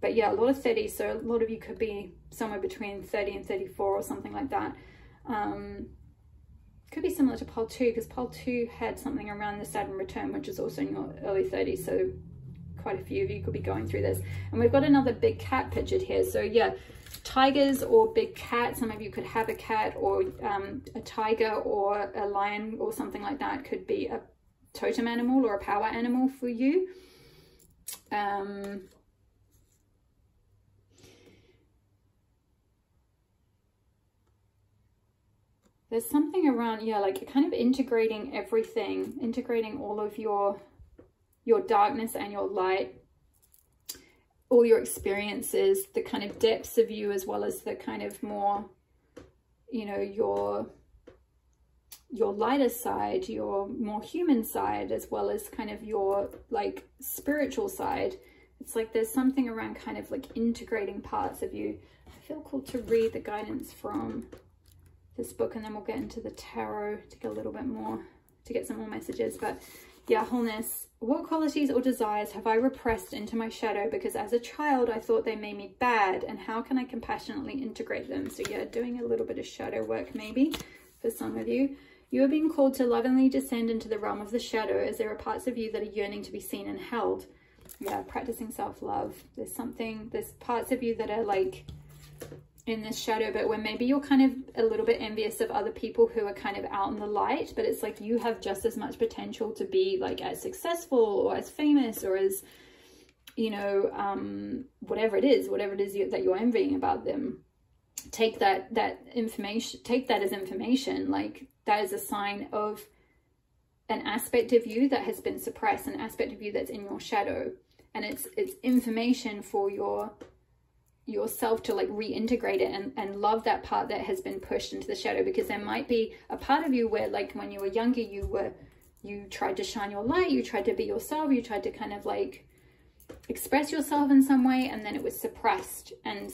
Speaker 1: But yeah, a lot of 30. So a lot of you could be somewhere between 30 and 34 or something like that. Could be similar to pole 2, because pole 2 had something around the Saturn return, which is also in your early 30s. So quite a few of you could be going through this. And we've got another big cat pictured here. So yeah, tigers or big cats. Some of you could have a cat, or a tiger or a lion or something like that could be a totem animal or a power animal for you. there's something around, yeah, like kind of integrating everything, integrating all of your darkness and your light, all your experiences, the kind of depths of you, as well as the kind of more, you know, your lighter side, your more human side, as well as kind of your like spiritual side. It's like there's something around kind of like integrating parts of you. I feel called to read the guidance from this book, and then we'll get into the tarot to get a little bit more, to get some more messages. But yeah, wholeness. What qualities or desires have I repressed into my shadow because as a child I thought they made me bad, and how can I compassionately integrate them? So yeah, doing a little bit of shadow work maybe for some of you. You are being called to lovingly descend into the realm of the shadow, as there are parts of you that are yearning to be seen and held. Yeah, practicing self-love. There's parts of you that are like in this shadow, but where maybe you're kind of a little bit envious of other people who are kind of out in the light, but it's like you have just as much potential to be like as successful or as famous or as, you know, whatever it is that you're envying about them. Take that information, take that as information. Like that is a sign of an aspect of you that has been suppressed, an aspect of you that's in your shadow, and it's information for yourself to like reintegrate it and love that part that has been pushed into the shadow. Because there might be a part of you where like when you were younger you tried to shine your light, you tried to be yourself, you tried to kind of like express yourself in some way, and then it was suppressed and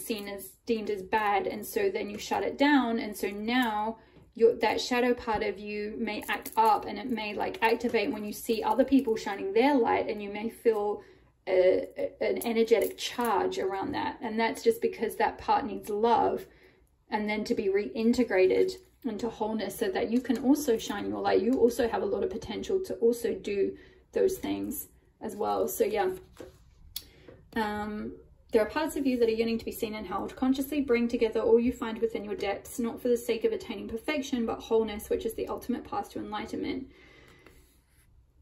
Speaker 1: deemed as bad, and so then you shut it down, and so now that shadow part of you may act up, and it may like activate when you see other people shining their light, and you may feel an energetic charge around that. And that's just because that part needs love and then to be reintegrated into wholeness so that you can also shine your light. You also have a lot of potential to also do those things as well. So yeah, there are parts of you that are yearning to be seen and held. Consciously bring together all you find within your depths, not for the sake of attaining perfection, but wholeness, which is the ultimate path to enlightenment.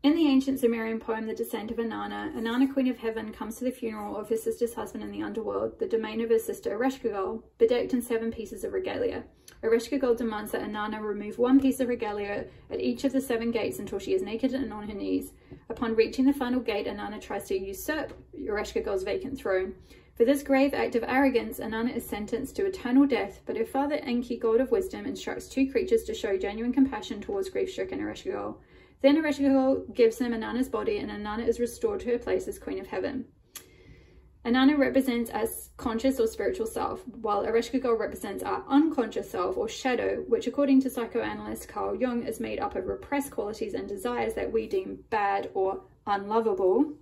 Speaker 1: In the ancient Sumerian poem, The Descent of Inanna, Inanna, Queen of Heaven, comes to the funeral of her sister's husband in the underworld, the domain of her sister Ereshkigal, bedecked in 7 pieces of regalia. Ereshkigal demands that Inanna remove 1 piece of regalia at each of the 7 gates until she is naked and on her knees. Upon reaching the final gate, Inanna tries to usurp Ereshkigal's vacant throne. For this grave act of arrogance, Inanna is sentenced to eternal death, but her father Enki, god of wisdom, instructs 2 creatures to show genuine compassion towards grief-stricken Ereshkigal. Then Ereshkigal gives them Inanna's body, and Inanna is restored to her place as Queen of Heaven. Inanna represents as conscious or spiritual self, while Ereshkigal represents our unconscious self or shadow, which according to psychoanalyst Carl Jung is made up of repressed qualities and desires that we deem bad or unlovable.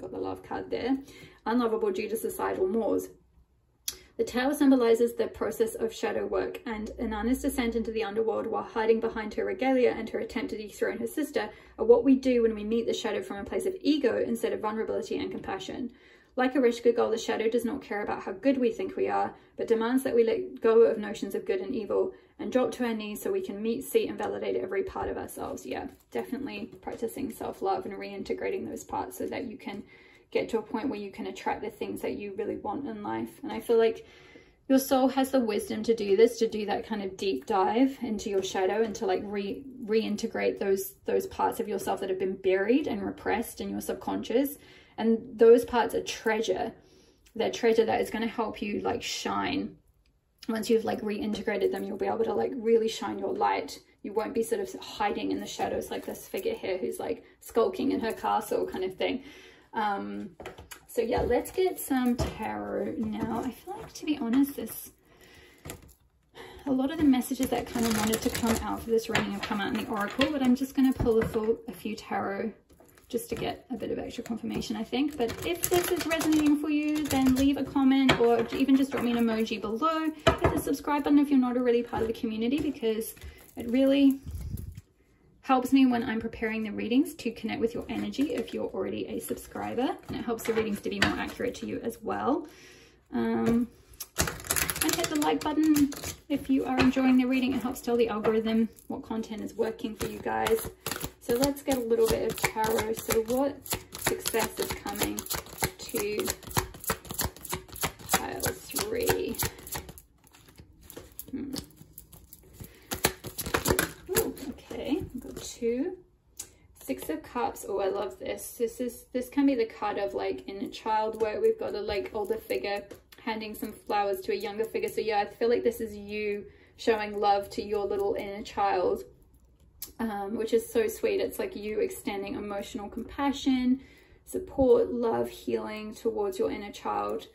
Speaker 1: Got the love card there. Unlovable due to societal mores. The tale symbolizes the process of shadow work, and Inanna's descent into the underworld while hiding behind her regalia and her attempt to dethrone her sister are what we do when we meet the shadow from a place of ego instead of vulnerability and compassion. Like Ereshkigal, the shadow does not care about how good we think we are, but demands that we let go of notions of good and evil and drop to our knees so we can meet, see, and validate every part of ourselves. Yeah, definitely practicing self-love and reintegrating those parts so that you can get to a point where you can attract the things that you really want in life. And I feel like your soul has the wisdom to do this, to do that kind of deep dive into your shadow and to like reintegrate those parts of yourself that have been buried and repressed in your subconscious. And those parts are treasure. They're treasure that is going to help you like shine. Once you've like reintegrated them, you'll be able to like really shine your light. You won't be sort of hiding in the shadows like this figure here who's like skulking in her castle kind of thing. So yeah, let's get some tarot now. I feel like, to be honest, a lot of the messages that kind of wanted to come out for this reading have come out in the oracle, but I'm just going to pull a few tarot just to get a bit of extra confirmation, I think. But if this is resonating for you, then leave a comment or even just drop me an emoji below. Hit the subscribe button if you're not already part of the community, because it really helps me when I'm preparing the readings to connect with your energy if you're already a subscriber, and it helps the readings to be more accurate to you as well. And hit the like button if you are enjoying the reading. It helps tell the algorithm what content is working for you guys. So let's get a little bit of tarot. So what success is coming to pile 3? 2, 6 of Cups. Oh, I love this. This can be the card of like inner child, where we've got a like older figure handing some flowers to a younger figure. So yeah, I feel like this is you showing love to your little inner child, which is so sweet. It's like you extending emotional compassion, support, love, healing towards your inner child.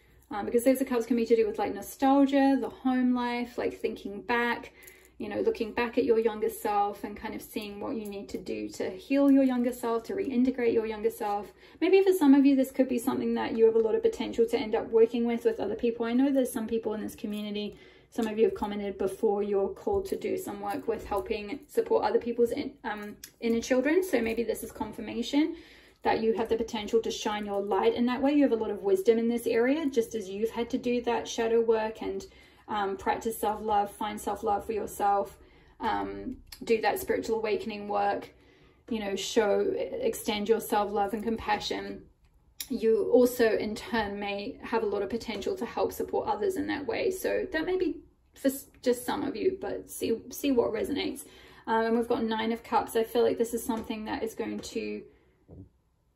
Speaker 1: Because those Cups can be to do with like nostalgia, the home life, like thinking back, you know, looking back at your younger self and kind of seeing what you need to do to heal your younger self, to reintegrate your younger self. Maybe for some of you, this could be something that you have a lot of potential to end up working with other people. I know there's some people in this community, some of you have commented before, you're called to do some work with helping support other people's inner children. So maybe this is confirmation that you have the potential to shine your light in that way. You have a lot of wisdom in this area, just as you've had to do that shadow work and practice self-love, find self-love for yourself, do that spiritual awakening work, you know, extend your self-love and compassion. You also in turn may have a lot of potential to help support others in that way. So that may be for just some of you, but see what resonates. And we've got 9 of Cups. I feel like this is something that is going to,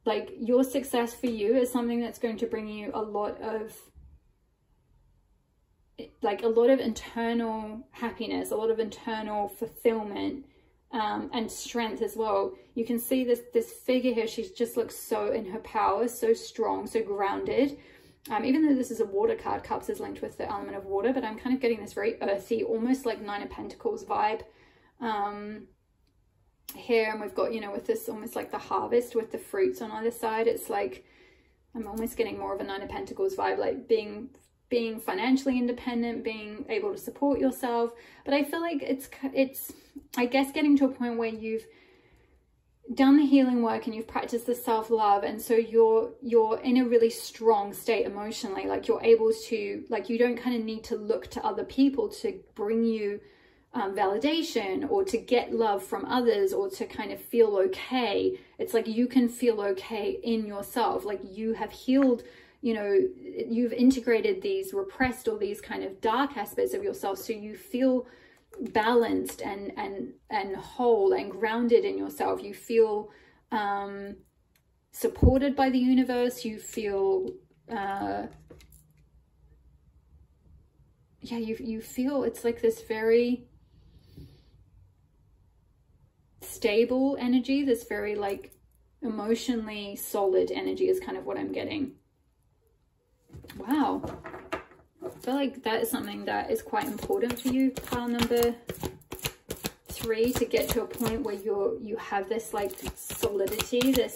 Speaker 1: like, your success for you is something that's going to bring you a lot of internal happiness, a lot of internal fulfillment, and strength as well. You can see this figure here, she just looks so in her power, so strong, so grounded. Even though this is a water card, Cups is linked with the element of water, but I'm kind of getting this very earthy, almost like 9 of Pentacles vibe here. And we've got, you know, with this almost like the harvest with the fruits on either side. It's like, I'm almost getting more of a 9 of Pentacles vibe, like being financially independent, being able to support yourself. But I feel like it's I guess getting to a point where you've done the healing work and you've practiced the self-love, and so you're in a really strong state emotionally, like you're able to, like, you don't kind of need to look to other people to bring you validation or to get love from others or to kind of feel okay. It's like you can feel okay in yourself, like you have healed, you know, you've integrated these repressed or these kind of dark aspects of yourself, so you feel balanced and whole and grounded in yourself. You feel supported by the universe. You feel you feel it's like this very stable energy, this very like emotionally solid energy is kind of what I'm getting. Wow, I feel like that is something that is quite important for you, pile number 3, to get to a point where you have this like solidity, this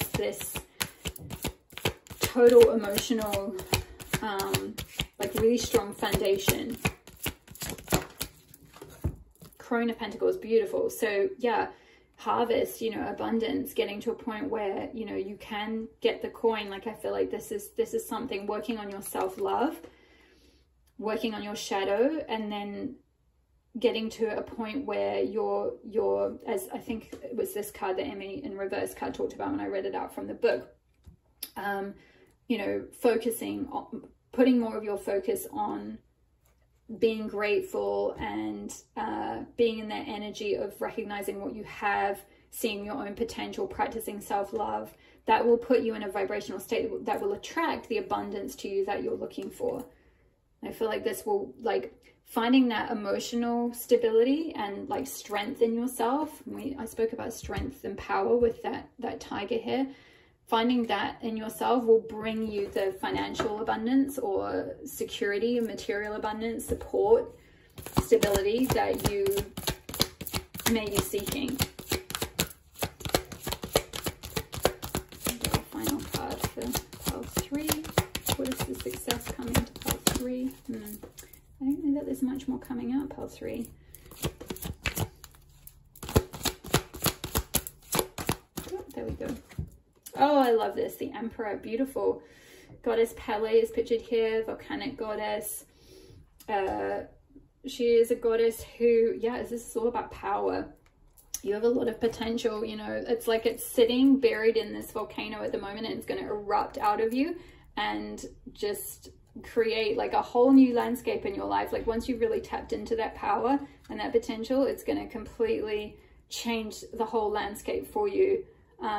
Speaker 1: total emotional like really strong foundation. Crone of Pentacles, beautiful. So yeah, harvest, you know, abundance, getting to a point where, you know, you can get the coin. Like I feel like this is something, working on your self-love, working on your shadow, and then getting to a point where you're as I think it was this card that Emmy in reverse card talked about when I read it out from the book, you know, focusing on, putting more of your focus on being grateful and being in that energy of recognizing what you have, seeing your own potential, practicing self-love. That will put you in a vibrational state that will attract the abundance to you that you're looking for. I feel like this will, like, finding that emotional stability and like strength in yourself. I spoke about strength and power with that tiger here. Finding that in yourself will bring you the financial abundance or security, material abundance, support, stability that you may be seeking. Okay, final card for pile 3. What is the success coming to pile 3? I don't know that there's much more coming out, pile 3. Oh, there we go. Oh, I love this. The Emperor, beautiful. Goddess Pele is pictured here, volcanic goddess. She is a goddess who, yeah, this is all about power. You have a lot of potential, you know, it's like it's sitting buried in this volcano at the moment, and it's going to erupt out of you and just create like a whole new landscape in your life. Like once you've really tapped into that power and that potential, it's going to completely change the whole landscape for you.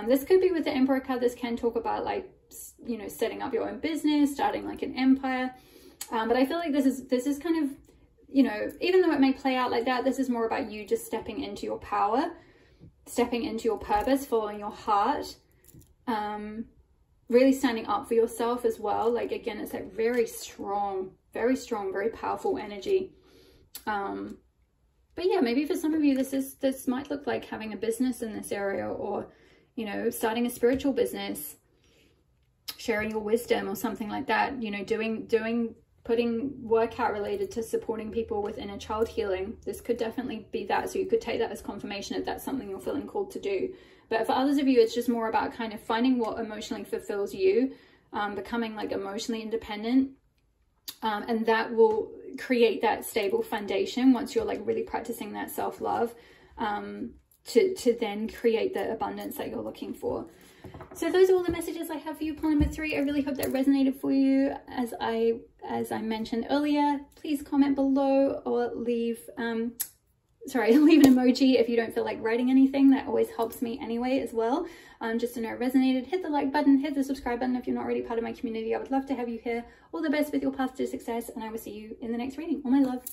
Speaker 1: This could be with the Emperor card. This can talk about like, you know, setting up your own business, starting like an empire. But I feel like this is kind of, you know, even though it may play out like that, this is more about you just stepping into your power, stepping into your purpose, following your heart, really standing up for yourself as well. Like, again, it's like very strong, very powerful energy. But yeah, maybe for some of you, this might look like having a business in this area, or, you know, starting a spiritual business, sharing your wisdom or something like that, you know, putting work out related to supporting people with inner child healing. This could definitely be that. So you could take that as confirmation if that's something you're feeling called to do. But for others of you, it's just more about kind of finding what emotionally fulfills you, becoming like emotionally independent. And that will create that stable foundation once you're like really practicing that self-love, to then create the abundance that you're looking for. So those are all the messages I have for you, pile number 3. I really hope that resonated for you. As I mentioned earlier, please comment below or leave leave an emoji if you don't feel like writing anything. That always helps me anyway as well. Just to know it resonated. Hit the like button, hit the subscribe button if you're not already part of my community. I would love to have you here. All the best with your path to success, and I will see you in the next reading. All my love.